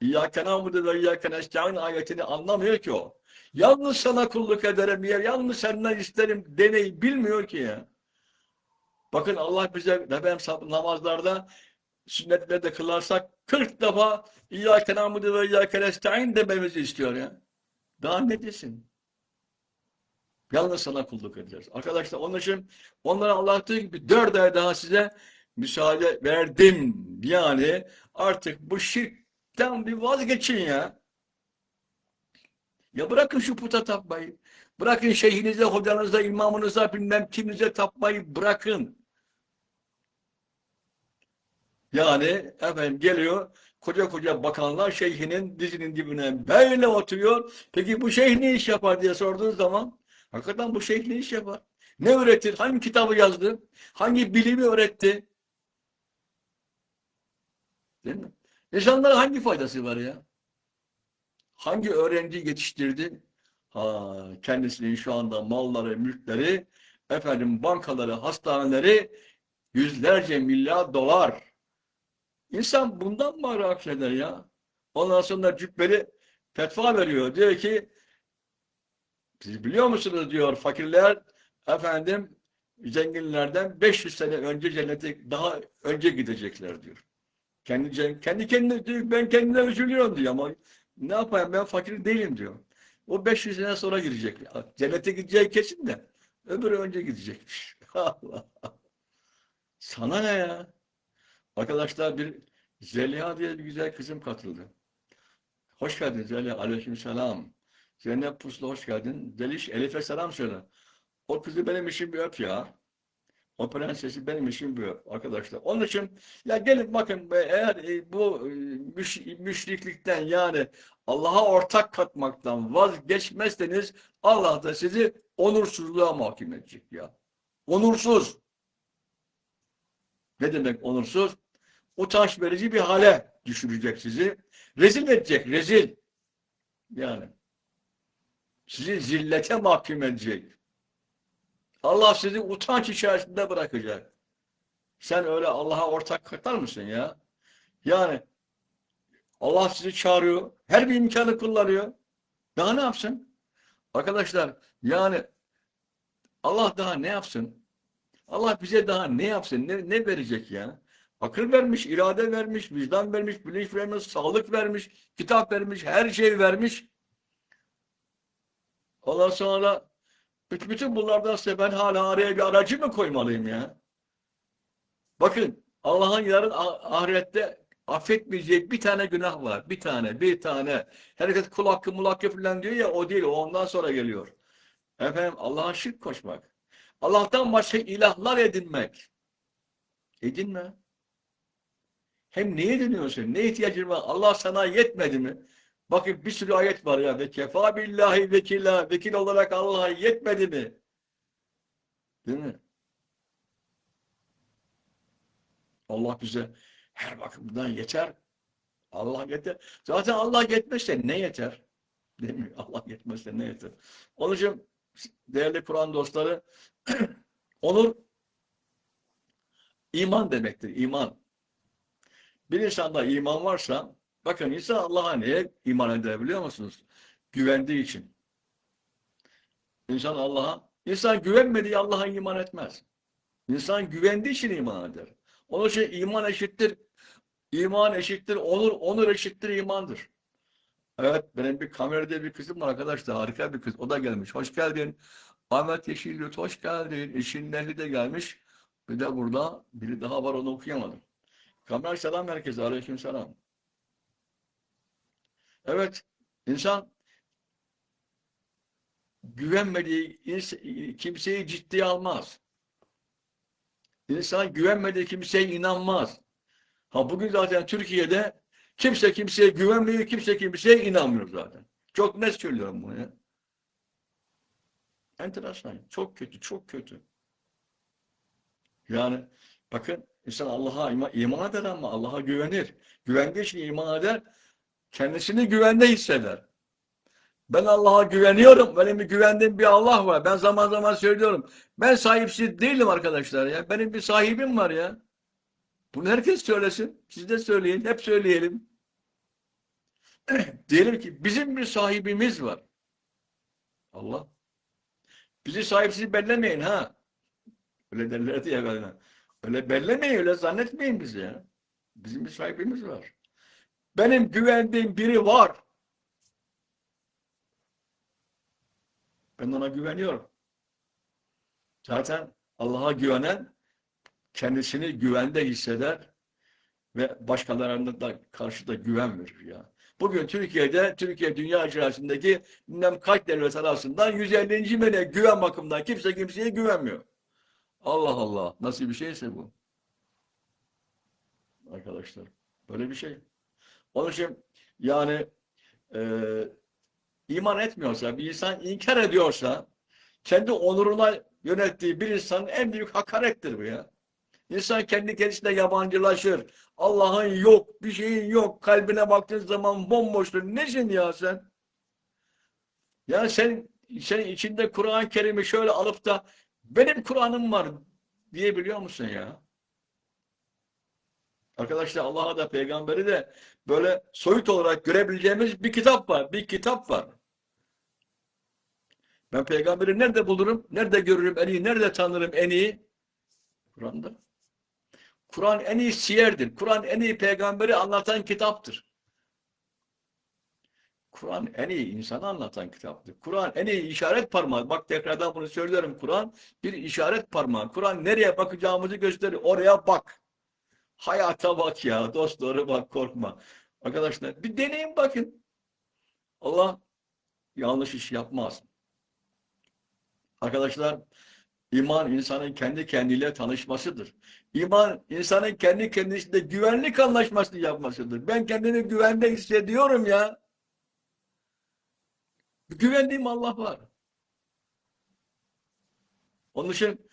İyyâke na'budu ve iyyâke nestaîn ayetini anlamıyor ki o. Yalnız sana kulluk ederim, yalnız senden isterim demeyi bilmiyor ki ya. Bakın Allah bize namazlarda sünnetlerde kılarsak 40 defa İyyâke na'budu ve iyyâke nestaîn dememizi istiyor ya. Daha ne desin? Yalnız sana kulluk edeceğiz. Arkadaşlar onun için onlara Allah diyor ki 4 ay daha size müsaade verdim. Yani artık bu şirkten bir vazgeçin ya. Ya bırakın şu puta tapmayı. Bırakın şeyhinize, hocanıza, imamınıza, bilmem kiminize tapmayı bırakın. Yani efendim geliyor koca koca bakanlar şeyhinin dizinin dibine böyle oturuyor. Peki bu şeyh ne iş yapar diye sorduğunuz zaman hakikaten bu şeyh ne iş yapar? Ne öğretir? Hangi kitabı yazdı? Hangi bilimi öğretti? Değil mi? İnsanlara hangi faydası var ya? Hangi öğrenci yetiştirdi? Kendisinin şu anda malları, mülkleri, efendim bankaları, hastaneleri yüzlerce milyar dolar. İnsan bundan mı rahatsız eder ya? Ondan sonra cübbeli fetva veriyor. Diyor ki siz biliyor musunuz diyor fakirler efendim zenginlerden 500 sene önce cennete daha önce gidecekler diyor. Kendi kendine diyor, ben kendine üzülüyorum diyor ama ne yapayım ben fakir değilim diyor. O 500 sene sonra girecek. Cennete gideceği kesin de öbürü önce gidecekmiş. Allah. Sana ne ya? Arkadaşlar bir Zeliha diye bir güzel kızım katıldı. Hoş geldin Zeliha. Aleykümselam. Zeynep Puslu hoş geldin. Zeliş Elif'e selam söyle. O kızı benim için bir öp ya. O prensesi benim için bir öp arkadaşlar. Onun için ya gelin bakın eğer bu müşriklikten yani Allah'a ortak katmaktan vazgeçmezseniz Allah da sizi onursuzluğa mahkum edecek ya. Onursuz. Ne demek onursuz? Utanç verici bir hale düşürecek sizi. Rezil edecek, rezil. Yani sizi zillete mahkum edecek. Allah sizi utanç içerisinde bırakacak. Sen öyle Allah'a ortak katar mısın ya? Yani Allah sizi çağırıyor. Her bir imkanı kullanıyor. Daha ne yapsın? Arkadaşlar yani Allah daha ne yapsın? Allah bize daha ne yapsın? Ne verecek ya? Akıl vermiş, irade vermiş, vicdan vermiş, bilinç vermiş, sağlık vermiş, kitap vermiş, her şey vermiş. Ondan sonra bütün bunlardan size ben hala araya bir aracı mı koymalıyım ya? Bakın Allah'ın yarın ahirette affetmeyeceği bir tane günah var. Bir tane, bir tane. Herkes kul hakkı, mul hakkı falan diyor ya o değil. O ondan sonra geliyor. Efendim Allah'a şirk koşmak. Allah'tan başka ilahlar edinmek. Edinme. Hem neye ediniyorsun? Ne ihtiyacın var? Allah sana yetmedi mi? Bakın bir sürü ayet var ya. Ve kefa billahi vekila. Vekil olarak Allah'a yetmedi mi? Değil mi? Allah bize her bakımdan yeter. Allah yeter. Zaten Allah yetmezse ne yeter? Değil mi? Allah yetmezse ne yeter? Onun için değerli Kur'an dostları onur iman demektir. İman. Bir insanda iman varsa bakın insan Allah'a neye iman eder biliyor musunuz? Güvendiği için. İnsan güvenmediği Allah'a iman etmez. İnsan güvendiği için iman eder. Onun için iman eşittir, onur eşittir imandır. Evet, benim bir kamerada bir kızım var arkadaşlar, harika bir kız. O da gelmiş. Hoş geldin. Ahmet Yeşilyurt, hoş geldin. Eşin Nehri de gelmiş. Bir de burada biri daha var, onu okuyamadım. Kamer selam herkese, aleyküm selam. Evet, insan güvenmediği kimseyi ciddiye almaz. İnsan güvenmediği kimseye inanmaz. Bugün zaten Türkiye'de kimse kimseye güvenmiyor, kimse kimseye inanmıyor zaten. Çok net söylüyorum bunu ya. Enteresan. Çok kötü, çok kötü. Yani bakın insan Allah'a iman eder ama Allah'a güvenir. Güvendiği için iman eder. kendisini güvende hisseder. Ben Allah'a güveniyorum. Benim bir güvendiğim bir Allah var. Ben zaman zaman söylüyorum. Ben sahipsiz değilim arkadaşlar ya. Benim bir sahibim var ya. Bunu herkes söylesin. Siz de söyleyin. Hep söyleyelim. Diyelim ki bizim bir sahibimiz var. Allah. Bizi sahipsiz bellemeyin ha. Öyle derlerdi ya evvelden. Öyle bellemeyin, öyle zannetmeyin bizi ya. Bizim bir sahibimiz var. Benim güvendiğim biri var. Ben ona güveniyorum. Zaten Allah'a güvenen kendisini güvende hisseder ve başkalarına da karşı da güven verir ya. Bugün Türkiye dünya içerisindeki bilmem kaç devlet arasından 150. mi ne güven bakımından kimse kimseye güvenmiyor. Allah Allah. Nasıl bir şeyse bu. Arkadaşlar. Böyle bir şey. Onun için yani e, iman etmiyorsa, bir insan inkar ediyorsa kendi onuruna yönettiği bir insanın en büyük hakarettir bu ya. İnsan kendi kendisine yabancılaşır. Allah'ın yok, bir şeyin yok. Kalbine baktığın zaman bomboştur. Nesin ya sen? Ya senin içinde Kur'an-ı Kerim'i şöyle alıp da benim Kur'an'ım var diyebiliyor musun ya? Arkadaşlar Allah'a da peygamberi de böyle soyut olarak görebileceğimiz bir kitap var. Bir kitap var. Ben peygamberi nerede bulurum? Nerede görürüm en iyi? Nerede tanırım en iyi? Kur'an'da. Kur'an en iyi siyerdir. Kur'an en iyi peygamberi anlatan kitaptır. Kur'an en iyi insanı anlatan kitaptır. Kur'an en iyi işaret parmağı. Bak tekrardan bunu söylüyorum. Kur'an bir işaret parmağı. Kur'an nereye bakacağımızı gösterir. Oraya bak. Hayata bak ya. Dost doğru bak, korkma. Arkadaşlar bir deneyin bakın. Allah yanlış iş yapmaz. Arkadaşlar iman insanın kendi kendiyle tanışmasıdır. İman insanın kendi kendisinde güvenlik anlaşmasını yapmasıdır. Ben kendimi güvende hissediyorum ya. Güvendiğim Allah var. Onun için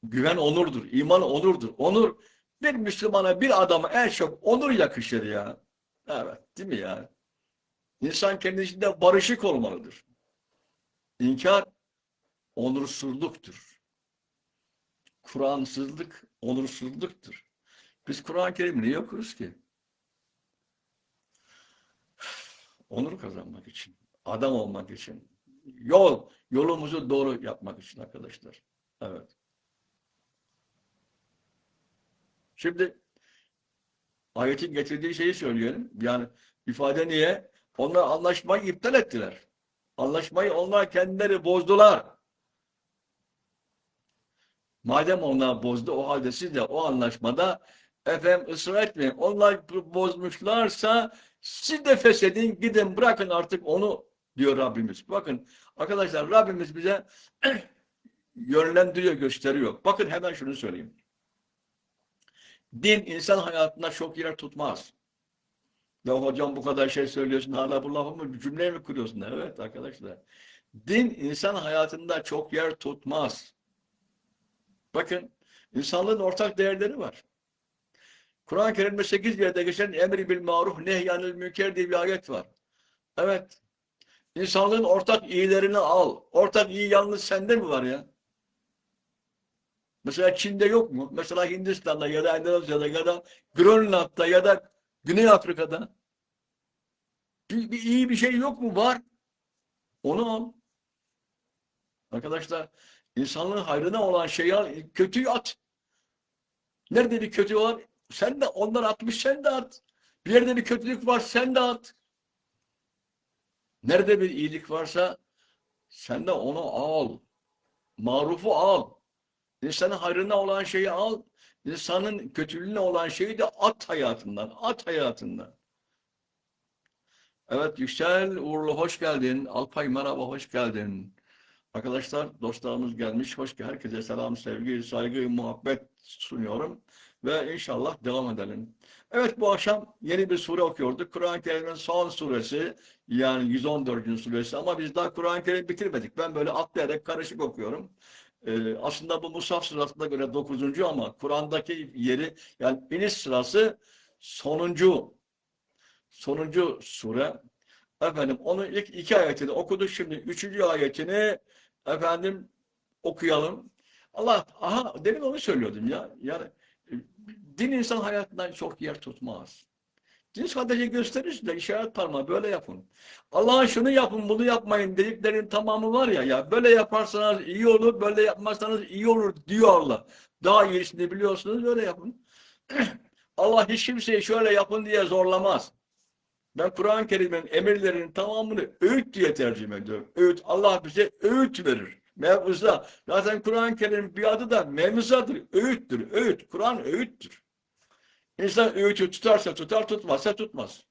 güven onurdur. İman onurdur. Onur bir Müslümana, bir adama en çok onur yakışır ya. Evet, değil mi ya? İnsan kendisinde barışık olmalıdır. İnkar onursuzluktur. Kur'ansızlık onursuzluktur. Biz Kur'an-ı Kerim'i niye okuruz ki? Onur kazanmak için, adam olmak için, yolumuzu doğru yapmak için arkadaşlar. Evet. Şimdi ayetin getirdiği şeyi söyleyelim. Yani ifade niye? Onlar anlaşmayı iptal ettiler. Anlaşmayı onlar kendileri bozdular. Madem onlar bozdu, o halde siz de o anlaşmada efendim ısrar etmeyin. Onlar bozmuşlarsa siz de feshedin, gidin bırakın artık onu diyor Rabbimiz. Bakın arkadaşlar Rabbimiz bize yönlendiriyor, gösteriyor. Bakın hemen şunu söyleyeyim. Din insan hayatında çok yer tutmaz. Ya hocam bu kadar şey söylüyorsun, hala bu lafı mı, cümleyi mi kuruyorsun? Evet arkadaşlar. Din insan hayatında çok yer tutmaz. Bakın insanlığın ortak değerleri var. Kur'an-ı Kerim'de 8 yerde geçen emri bil maruf nehyanil münker diye bir ayet var. Evet. İnsanlığın ortak iyilerini al. Ortak iyi yalnız sende mi var ya? Mesela Çin'de yok mu? Mesela Hindistan'da ya da Endonezya'da ya da Grönland'da ya da Güney Afrika'da iyi bir şey yok mu? Var. Onu al. Arkadaşlar insanlığın hayrına olan şeyi al, kötüyü at. Nerede bir kötü var? Sen de onlar atmış, sen de at. Bir yerde bir kötülük var, sen de at. Nerede bir iyilik varsa sen de onu al. Marufu al. İnsanın hayrına olan şeyi al. İnsanın kötülüğüne olan şeyi de at hayatından. At hayatından. Evet Yüksel, Uğurlu hoş geldin. Alpay merhaba, hoş geldin. Arkadaşlar, dostlarımız gelmiş. Hoş geldin. Herkese selam, sevgi, saygı, muhabbet sunuyorum. Ve inşallah devam edelim. Evet bu akşam yeni bir sure okuyorduk. Kur'an-ı Kerim'in son suresi, yani 114. suresi. Ama biz daha Kur'an-ı Kerim'i bitirmedik. Ben böyle atlayarak karışık okuyorum. Aslında bu Musaf sırasına göre 9. ama Kur'an'daki yeri, yani iniş sırası sonuncu. sonuncu sure. Efendim onun ilk iki ayetini okuduk. Şimdi üçüncü ayetini efendim okuyalım. Allah, aha demin onu söylüyordum ya. Yani din insan hayatından çok yer tutmaz. Din sadece gösterir de işaret parmağı böyle yapın. Allah'ın şunu yapın bunu yapmayın dediklerinin tamamı var ya, ya böyle yaparsanız iyi olur, böyle yapmazsanız iyi olur diyor Allah. Daha iyisini biliyorsunuz, öyle yapın. Allah hiç kimseyi şöyle yapın diye zorlamaz. Ben Kur'an-ı Kerim'in emirlerinin tamamını öğüt diye tercüme ediyorum. Öğüt. Allah bize öğüt verir. Mevzuza. Zaten Kur'an-ı Kerim'in bir adı da mevzuzadır. Öğüttür. Öğüt. Kur'an öğüttür. İnsan öğütü tutarsa tutar, tutmazsa tutmaz.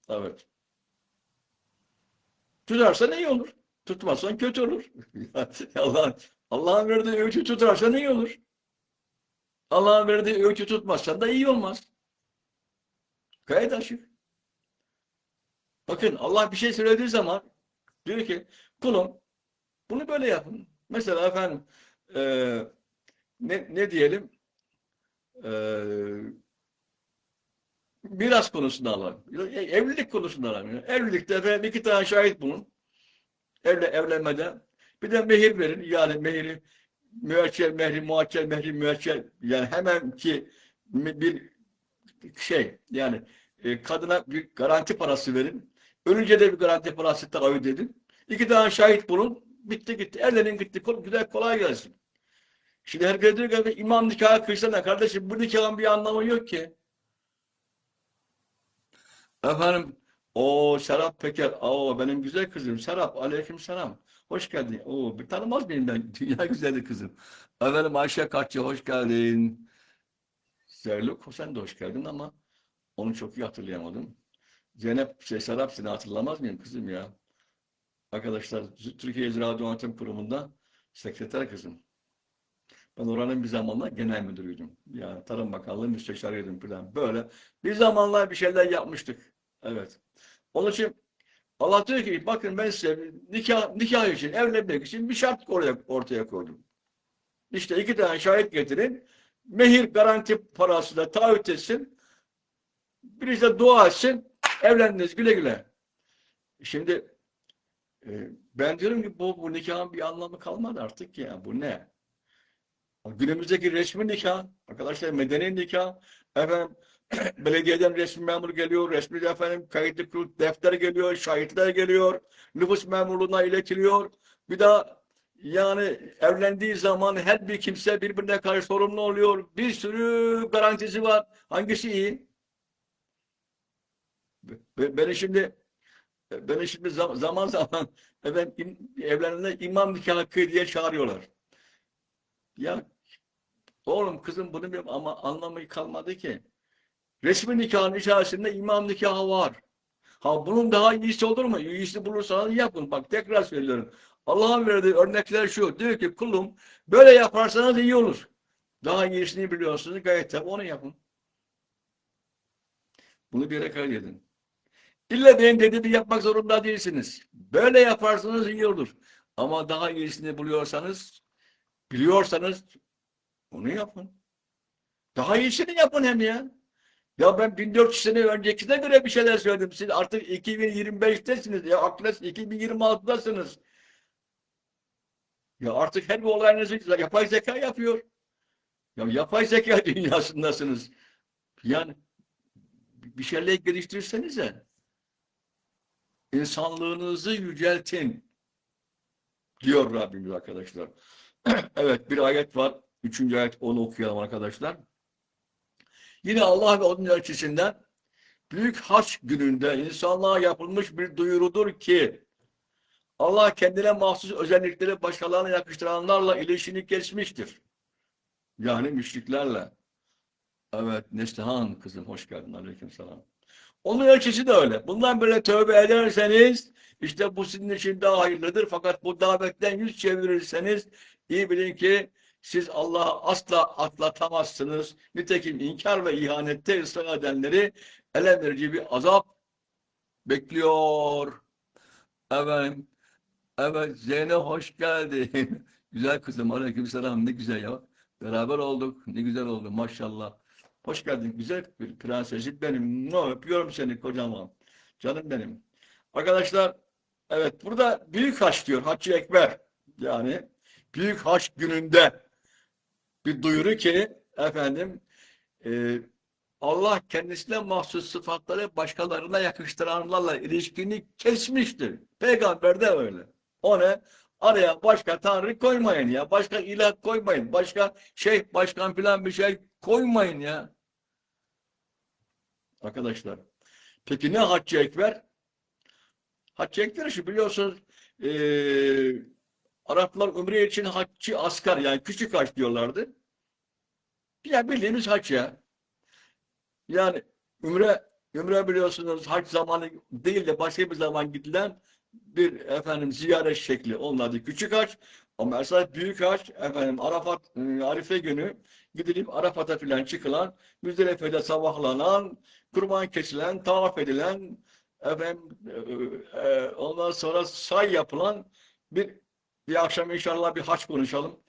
Evet. Tutarsan iyi olur. Tutmazsan kötü olur. Allah'ın verdiği öğütü tutarsan iyi olur. Allah'ın verdiği öğütü tutmazsan da iyi olmaz. Gayet açık. Bakın Allah bir şey söylediği zaman diyor ki kulum bunu böyle yapın. Mesela efendim e, ne diyelim miras konusunda alalım. Evlilik konusunda alalım. Evlilikte efendim iki tane şahit bulun. Evlenmede. Bir de mehir verin. Yani mehri müeccel mehri, muaccel mehri, müeccel. Yani hemen ki bir şey yani kadına bir garanti parası verin. Ölünce de bir garanti parası taahhüt edin. İki tane şahit bulun. Bitti gitti. Evlenin gitti. Güzel kolay gelsin. Şimdi herkes diyor ki imam nikahı kıysana kardeşim, bu nikahın bir anlamı yok ki. Efendim o Serap Peker, o benim güzel kızım Serap, aleyküm selam. Hoş geldin. O bir tanımaz mıyım ben? Dünya güzeli kızım. Efendim Ayşe Katçı hoş geldin. Zerluk sen de hoş geldin ama onu çok iyi hatırlayamadım. Zeynep Serap seni hatırlamaz mıyım kızım ya? Arkadaşlar Türkiye Radyo Yönetim Kurumu'nda sekreter kızım. Ben oranın bir zamanlar genel müdürüydüm. Yani Tarım Bakanlığı müsteşarıydım falan. Böyle bir zamanlar bir şeyler yapmıştık. Evet. Onun için Allah diyor ki bakın ben size nikah için, evlenmek için bir şart ortaya koydum. İşte iki tane şahit getirin. Mehir garanti parası da taahhüt etsin. Birisi de dua etsin. Evlendiniz güle güle. Şimdi ben diyorum ki bu nikahın bir anlamı kalmadı artık ya. Bu ne? Günümüzdeki resmi nikah, arkadaşlar medeni nikah, efendim belediyeden resmi memur geliyor, resmi efendim kayıtlı kurul defter geliyor, şahitler geliyor, nüfus memurluğuna iletiliyor. Bir daha yani evlendiği zaman her bir kimse birbirine karşı sorumlu oluyor. Bir sürü garantisi var. Hangisi iyi? Beni şimdi zaman zaman efendim evlenenler imam nikahı kıy diye çağırıyorlar. Ya oğlum kızım bunu bir ama anlamı kalmadı ki. Resmi nikahın içerisinde imam nikahı var. Ha bunun daha iyisi olur mu? İyisi bulursanız yapın. Bak tekrar söylüyorum. Allah'ın verdiği örnekler şu. Diyor ki kulum böyle yaparsanız iyi olur. Daha iyisini biliyorsunuz. Gayet tabi onu yapın. Bunu bir yere kaydedin. İlla benim dediğimi yapmak zorunda değilsiniz. Böyle yaparsanız iyi olur. Ama daha iyisini biliyorsanız onu yapın. Daha iyisini yapın hem ya. Ya ben 1400 sene öncekine göre bir şeyler söyledim. Siz artık 2025'tesiniz. Ya aklınız 2026'dasınız. Ya artık her bir olayınızı yapay zeka yapıyor. Ya yapay zeka dünyasındasınız. Yani bir şeyler geliştirirsenize. İnsanlığınızı yüceltin diyor Rabbimiz arkadaşlar. Evet bir ayet var. Üçüncü ayet onu okuyalım arkadaşlar. Yine Allah ve onun elçisinden büyük haç gününde insanlığa yapılmış bir duyurudur ki Allah kendine mahsus özellikleri başkalarına yakıştıranlarla ilişkini kesmiştir. Yani müşriklerle. Evet, Neslihan kızım hoş geldin. Aleykümselam. Onun elçisi de öyle. Bundan böyle tövbe ederseniz işte bu sizin için daha hayırlıdır. Fakat bu davetten yüz çevirirseniz iyi bilin ki siz Allah'ı asla atlatamazsınız. Nitekim inkar ve ihanette ısrar edenleri elem verici bir azap bekliyor. Efendim, evet Zeynep hoş geldin. Güzel kızım aleykümselam ne güzel ya. Beraber olduk ne güzel oldu maşallah. Hoş geldin güzel bir prensesim benim. No, öpüyorum seni kocaman. Canım benim. Arkadaşlar, evet burada büyük haç diyor. Haccı Ekber. Yani büyük haç gününde bir duyuru ki efendim e, Allah kendisine mahsus sıfatları başkalarına yakıştıranlarla ilişkini kesmiştir. Peygamber de öyle. O ne? Araya başka tanrı koymayın ya. Başka ilah koymayın. Başka şeyh, başkan filan bir şey koymayın ya. Arkadaşlar. Peki ne Haccı Ekber? Haccı Ekber şu biliyorsunuz Araplar Umre için haccı asgar yani küçük haç diyorlardı. Ya bildiğimiz hac ya. Yani Ümre biliyorsunuz hac zamanı değil de başka bir zaman gidilen bir efendim ziyaret şekli. Onun adı küçük hac. Ama esas büyük hac efendim Arafat Arife günü gidilip Arafat'a filan çıkılan, Müzdelife'de sabahlanan, kurban kesilen, tavaf edilen efendim ondan sonra say yapılan bir akşam inşallah bir hac konuşalım.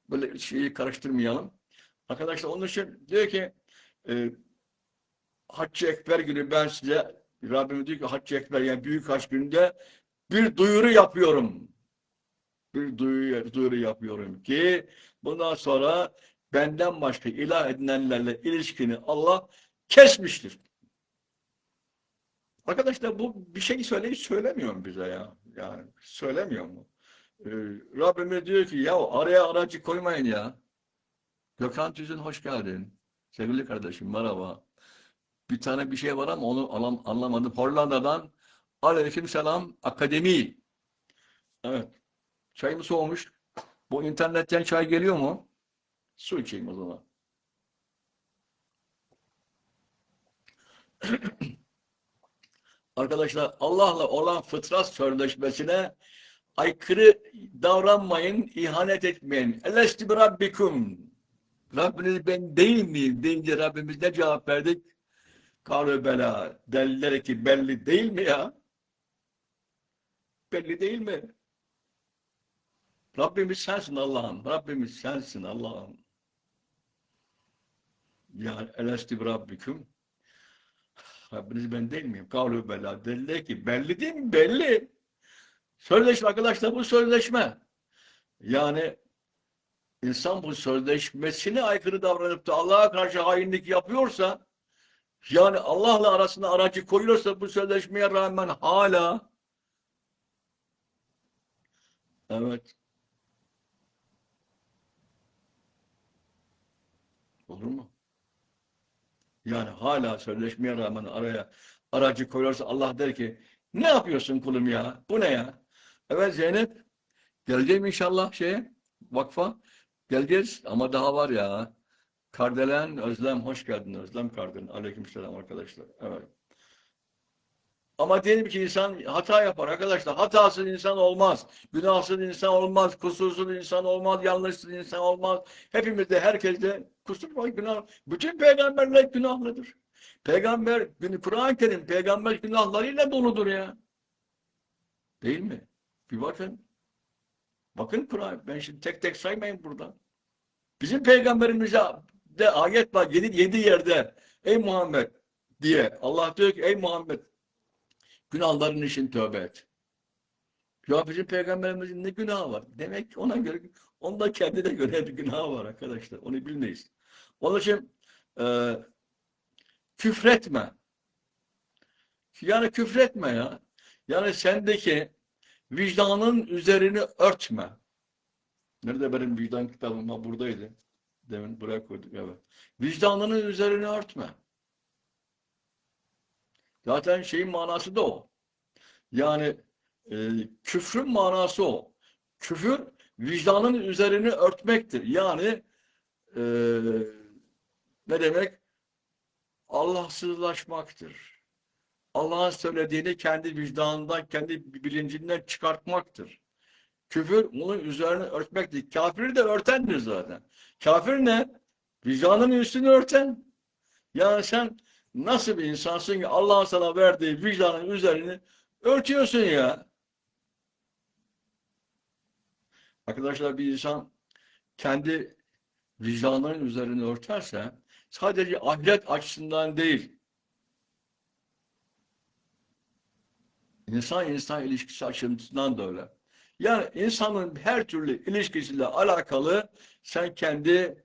Böyle şeyi karıştırmayalım. Arkadaşlar onun için diyor ki e, Haccı Ekber günü ben size Rabbim diyor ki Haccı Ekber yani büyük hac gününde bir duyuru yapıyorum. Bir duyuru yapıyorum ki bundan sonra benden başka ilah edinenlerle ilişkini Allah kesmiştir. Arkadaşlar bu bir şey söylemiyor mu bize ya? Yani söylemiyor mu? Ee, Rabbimiz diyor ki ya araya aracı koymayın ya. Gökhan Tüzün hoş geldin. Sevgili kardeşim merhaba. Bir tane bir şey var ama onu anlamadım. Hollanda'dan Aleykümselam Akademi. Evet. Çayımız soğumuş. Bu internetten çay geliyor mu? Su içeyim o zaman. Arkadaşlar Allah'la olan fıtrat sözleşmesine aykırı davranmayın, ihanet etmeyin. Elestü bi rabbikum. Rabbiniz ben değil miyim deyince Rabbimiz ne cevap verdik? Kâlû belâ. Derler ki belli değil mi ya? Belli değil mi? Rabbimiz sensin Allah'ım. Rabbimiz sensin Allah'ım. Yani elestü bi rabbikum. Rabbiniz ben değil miyim? Kâlû belâ. Derler ki belli değil mi? Belli. Sözleşme arkadaşlar bu sözleşme. Yani insan bu sözleşmesine aykırı davranıp da Allah'a karşı hainlik yapıyorsa yani Allah'la arasında aracı koyuyorsa bu sözleşmeye rağmen hala evet olur mu? Yani hala sözleşmeye rağmen araya aracı koyuyorsa Allah der ki ne yapıyorsun kulum ya? Bu ne ya? Evet Zeynep geleceğim inşallah şeye vakfa geleceğiz ama daha var ya. Kardelen Özlem hoş geldin Özlem Kardelen. Aleykümselam arkadaşlar. Evet. Ama diyelim ki insan hata yapar arkadaşlar. Hatasız insan olmaz. Günahsız insan olmaz. Kusursuz insan olmaz. Yanlışsız insan olmaz. Hepimizde, herkeste kusur var, günah. Bütün peygamberler günahlıdır. Peygamber, Kur'an-ı Kerim peygamber günahlarıyla doludur ya. Değil mi? Bir bakın. Bakın Kur'an. Ben şimdi tek tek saymayayım burada. Bizim peygamberimize de ayet var. Yedi yerde. Ey Muhammed diye. Allah diyor ki ey Muhammed günahların için tövbe et. Ya bizim peygamberimizin ne günahı var? Demek ki ona göre, onda kendine göre bir günahı var arkadaşlar. Onu bilmeyiz. Onun için e, küfretme. Yani küfretme ya. Yani sendeki vicdanın üzerini örtme. Nerede benim vicdan kitabım? Ha, buradaydı. Demin buraya koyduk. Evet. Vicdanının üzerini örtme. Zaten şeyin manası da o. Yani küfrün manası o. Küfür vicdanın üzerini örtmektir. Yani e, ne demek? Allahsızlaşmaktır. Allah'ın söylediğini kendi vicdanından, kendi bilincinden çıkartmaktır. Küfür bunun üzerine örtmektir. Kafiri de örtendir zaten. Kafir ne? Vicdanın üstünü örten. Yani sen nasıl bir insansın ki Allah'ın sana verdiği vicdanın üzerini örtüyorsun ya. Arkadaşlar bir insan kendi vicdanının üzerine örterse Sadece ahiret açısından değil, insan ilişkisi açısından da öyle. Yani insanın her türlü ilişkisiyle alakalı sen kendi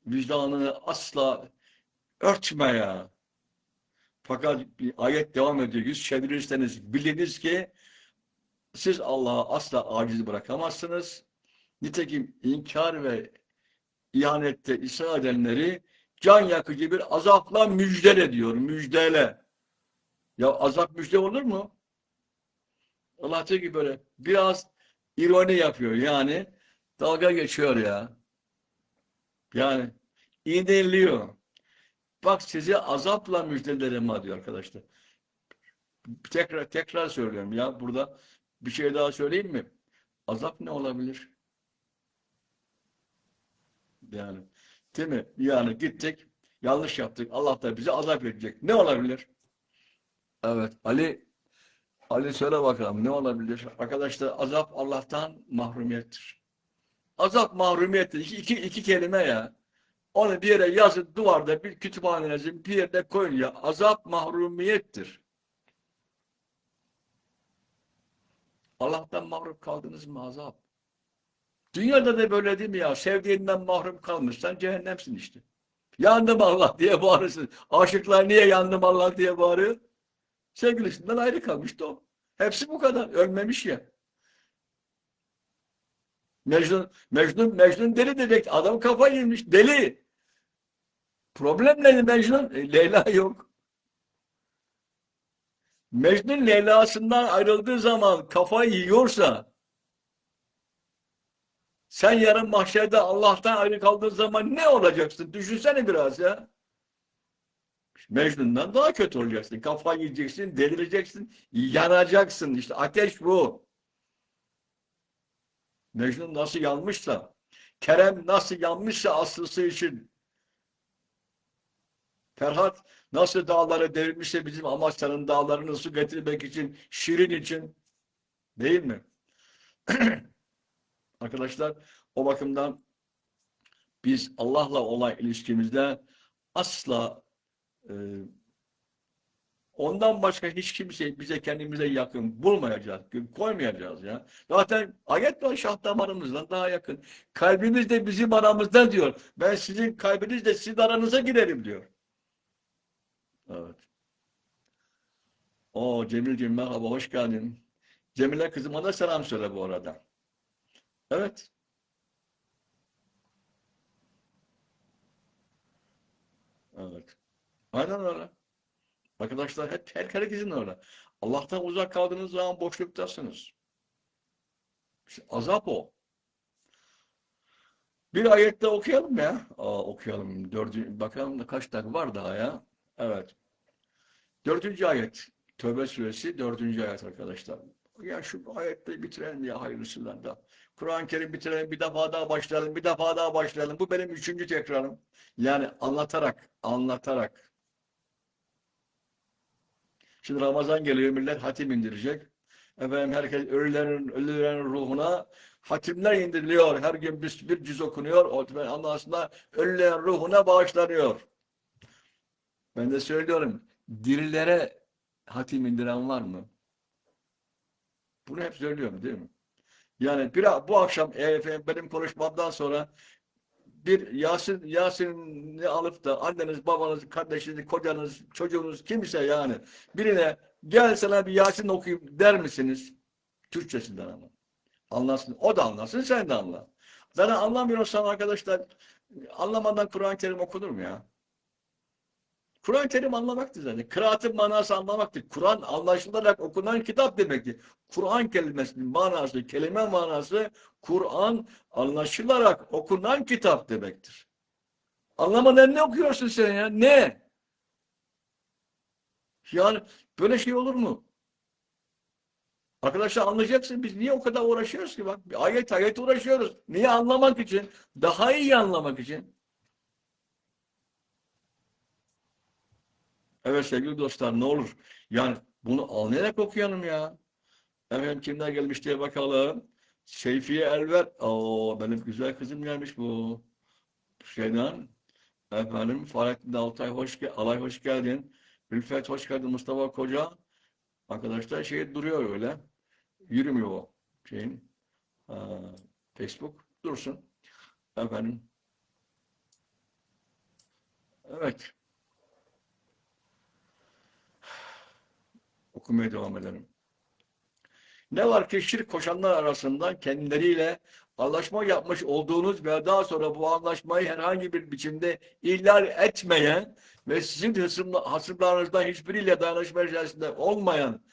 vicdanını asla örtme ya. Fakat bir ayet devam ediyor. Yüz çevirirseniz biliniz ki siz Allah'a asla aciz bırakamazsınız. Nitekim inkar ve ihanette ısrar edenleri can yakıcı bir azapla müjdele diyor. Müjdele. Ya azap müjde olur mu? Allah diyor ki böyle biraz ironi yapıyor yani. Dalga geçiyor ya. Yani iğneliyor. Bak size azapla müjdelerim var diyor arkadaşlar. Tekrar söylüyorum ya burada bir şey daha söyleyeyim mi? Azap ne olabilir? Yani değil mi? Yani gittik yanlış yaptık. Allah da bize azap edecek. Ne olabilir? Evet. Ali söyle bakalım ne olabilir? Arkadaşlar azap Allah'tan mahrumiyettir. Azap mahrumiyettir. İki kelime ya. Onu bir yere yazın duvarda bir kütüphanenizin bir yerde koyun ya. Azap mahrumiyettir. Allah'tan mahrum kaldınız mı azap? Dünyada da böyle değil mi ya? Sevdiğinden mahrum kalmışsan cehennemsin işte. Yandım Allah diye bağırırsın. Aşıklar niye yandım Allah diye bağırıyor? Sevgilisinden ayrı kalmıştı o. Hepsi bu kadar. Ölmemiş ya. Mecnun deli dedik. Adam kafayı yemiş. Deli. Problem neydi Mecnun? Leyla yok. Mecnun Leyla'sından ayrıldığı zaman kafayı yiyorsa sen yarın mahşerde Allah'tan ayrı kaldığın zaman ne olacaksın? Düşünsene biraz ya. Mecnun'dan daha kötü olacaksın. Kafayı yiyeceksin, delireceksin, yanacaksın. İşte ateş bu. Mecnun nasıl yanmışsa, Kerem nasıl yanmışsa aslısı için, Ferhat nasıl dağları devirmişse bizim Amasya'nın dağlarını su getirmek için, Şirin için değil mi? Arkadaşlar o bakımdan biz Allah'la olan ilişkimizde asla e, ondan başka hiç kimseyi bize kendimize yakın bulmayacağız, koymayacağız ya. Zaten ayet var şah damarımızdan daha yakın. Kalbimiz de bizim aramızda diyor. Ben sizin kalbinizle sizin aranıza girerim diyor. Evet. O Cemil'ciğim merhaba, hoş geldin. Cemile kızıma da selam söyle bu arada. Evet, evet. Aynen öyle. Arkadaşlar hep herkesin öyle. Allah'tan uzak kaldığınız zaman boşluktasınız. İşte azap o. Bir ayette okuyalım ya. Okuyalım. Bakalım da kaç dakika var daha ya. Evet. Dördüncü ayet. Tövbe suresi dördüncü ayet arkadaşlar. Ya şu ayette bitirelim ya hayırlısıyla da. Kur'an-ı Kerim bitirelim, bir defa daha başlayalım, bir defa daha başlayalım. Bu benim üçüncü tekrarım. Yani anlatarak. Şimdi Ramazan geliyor, millet hatim indirecek. Efendim herkes ölülerin ruhuna hatimler indiriliyor. Her gün bir cüz okunuyor. Ondan sonra ölülerin ruhuna bağışlanıyor. Ben de söylüyorum, dirilere hatim indiren var mı? Bunu hep söylüyorum değil mi? Yani bu akşam efendim, benim konuşmamdan sonra bir Yasin'i alıp da anneniz, babanız, kardeşiniz, kocanız, çocuğunuz kimse yani birine gel sana bir Yasin okuyayım der misiniz? Türkçesinden ama. Anlasın. O da anlasın, sen de anla. Zaten anlamıyorsan arkadaşlar anlamadan Kur'an-ı Kerim okunur mu ya? Kur'an-ı Kerim anlamaktır zaten. Kıraatın manası anlamaktır. Kur'an anlaşılarak okunan kitap demektir. Kur'an kelimesinin manası, kelime manası Kur'an anlaşılarak okunan kitap demektir. Anlamadan ne okuyorsun sen ya? Ne? Yani böyle şey olur mu? Arkadaşlar anlayacaksın biz niye o kadar uğraşıyoruz ki bak. Bir ayet uğraşıyoruz. Niye anlamak için? Daha iyi anlamak için. Evet sevgili dostlar ne olur. Yani bunu anlayarak okuyalım ya. Efendim kimler gelmiş diye bakalım. Seyfiye Elver. Oo benim güzel kızım gelmiş bu. Şeyden. Efendim Fahrettin Altay Alay hoş geldin. Ülfet hoş geldin. Mustafa Koca. Arkadaşlar şey duruyor öyle. Yürümüyor o şeyin. Aa, Facebook. Dursun. Efendim. Evet. Okumaya devam edelim. Ne var ki şirk koşanlar arasında kendileriyle anlaşma yapmış olduğunuz ve daha sonra bu anlaşmayı herhangi bir biçimde ihlal etmeyen ve sizin hasımlarınızdan hiçbiriyle dayanışma içerisinde olmayan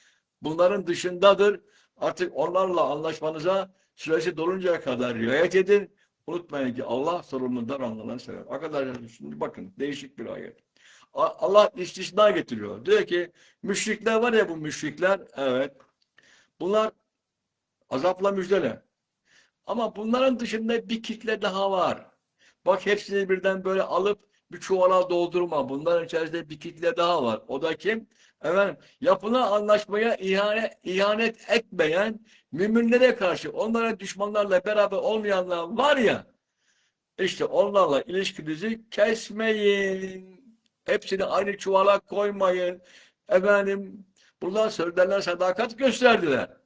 bunların dışındadır. Artık onlarla anlaşmanıza süresi doluncaya kadar riayet edin. Unutmayın ki Allah sorumludan anlanan sever. Arkadaşlar şimdi bakın değişik bir ayet. Allah istisna getiriyor. Diyor ki müşrikler var ya bu müşrikler evet. Bunlar azapla müjdele. Ama bunların dışında bir kitle daha var. Bak hepsini birden böyle alıp bir çuvala doldurma. Bunların içerisinde bir kitle daha var. O da kim? Efendim, yapılan anlaşmaya ihanet etmeyen müminlere karşı onlara düşmanlarla beraber olmayanlar var ya işte onlarla ilişkinizi kesmeyin. Hepsini aynı çuvala koymayın. Efendim bunlar sözlerine sadakat gösterdiler.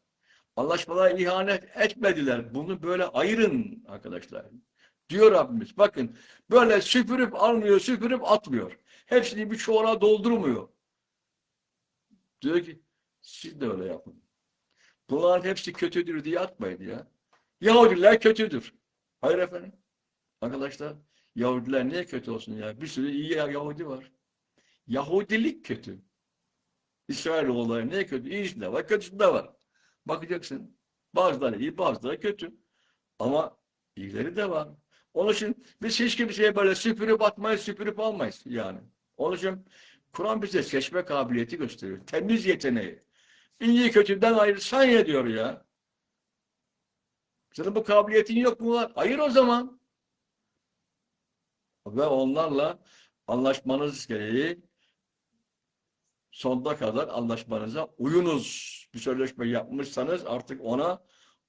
Anlaşmalara ihanet etmediler. Bunu böyle ayırın arkadaşlar. Diyor Rabbimiz. Bakın böyle süpürüp almıyor, süpürüp atmıyor. Hepsini bir çuvala doldurmuyor. Diyor ki siz de öyle yapın. Bunların hepsi kötüdür diye atmayın ya. Yahudiler kötüdür. Hayır efendim. Arkadaşlar Yahudiler niye kötü olsun ya? Bir sürü iyi Yahudi var. Yahudilik kötü. İsrailoğulları niye kötü? İyisi de var, kötüsü de var. Bakacaksın. Bazıları iyi, bazıları kötü. Ama iyileri de var. Onun için biz hiç kimseye böyle süpürüp atmayız, süpürüp almayız yani. Onun için Kur'an bize seçme kabiliyeti gösteriyor. Temiz yeteneği. İyi kötüden ayırsan ya diyor ya. Senin bu kabiliyetin yok mu var? Ayır o zaman. Ve onlarla anlaşmanız gereği sonuna kadar anlaşmanıza uyunuz. Bir sözleşme yapmışsanız artık ona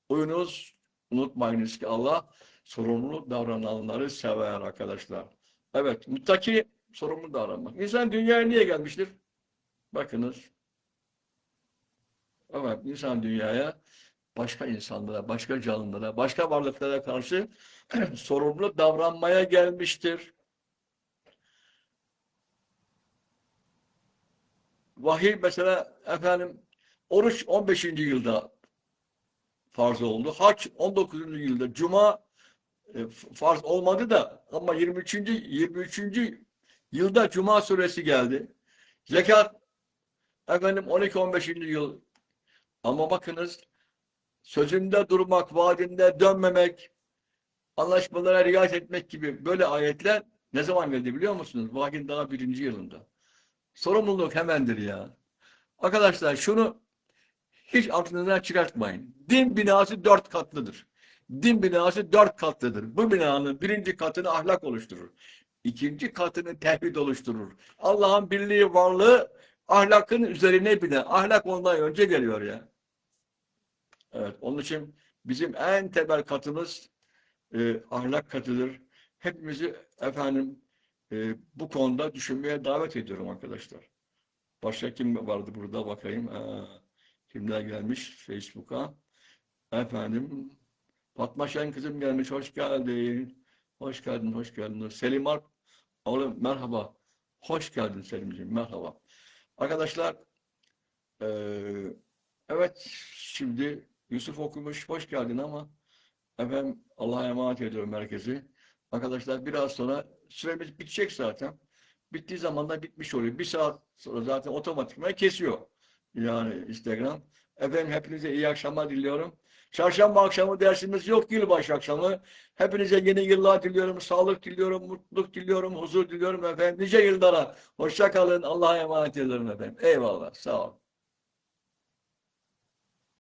uyunuz. Unutmayınız ki Allah sorumlu davrananları sever arkadaşlar. Evet, muttaki sorumlu davranmak. İnsan dünyaya niye gelmiştir? Bakınız. Evet, insan dünyaya başka insanlara, başka canlılara, başka varlıklara karşı sorumlu davranmaya gelmiştir. Vahiy mesela efendim oruç 15. yılda farz oldu. Hac 19. yılda. Cuma farz olmadı da ama 23. yılda Cuma suresi geldi. Zekat efendim 12-15. yıl. Ama bakınız sözünde durmak, vaadinde dönmemek, anlaşmalara riayet etmek gibi böyle ayetler ne zaman geldi biliyor musunuz? Vahyin daha 1. yılında. Sorumluluk hemendir ya. Arkadaşlar şunu hiç aklınızdan çıkartmayın. Din binası 4 katlıdır. Din binası 4 katlıdır. Bu binanın 1. katını ahlak oluşturur. 2. katını tevhid oluşturur. Allah'ın birliği, varlığı ahlakın üzerine biner. Ahlak ondan önce geliyor ya. Evet, onun için bizim en temel katımız ahlak katıdır. Hepimizi efendim bu konuda düşünmeye davet ediyorum arkadaşlar. Başka kim vardı burada bakayım. Kimler gelmiş Facebook'a? Efendim Fatma Şen kızım gelmiş. Hoş geldin. Hoş geldin, hoş geldin. Selim Alp. Oğlum merhaba. Hoş geldin Selimciğim. Merhaba. Arkadaşlar evet şimdi Yusuf okumuş. Hoş geldin ama efendim Allah'a emanet ediyorum herkesi. Arkadaşlar biraz sonra süremiz bitecek zaten. Bittiği zaman da bitmiş oluyor. 1 saat sonra zaten otomatikman kesiyor. Yani Instagram. Efendim hepinize iyi akşamlar diliyorum. Çarşamba akşamı dersimiz yok, yılbaşı akşamı. Hepinize yeni yıllar diliyorum, sağlık diliyorum, mutluluk diliyorum, huzur diliyorum efendim. Nice yıllara. Hoşça kalın. Allah'a emanet ediyorum efendim. Eyvallah. Sağ olun.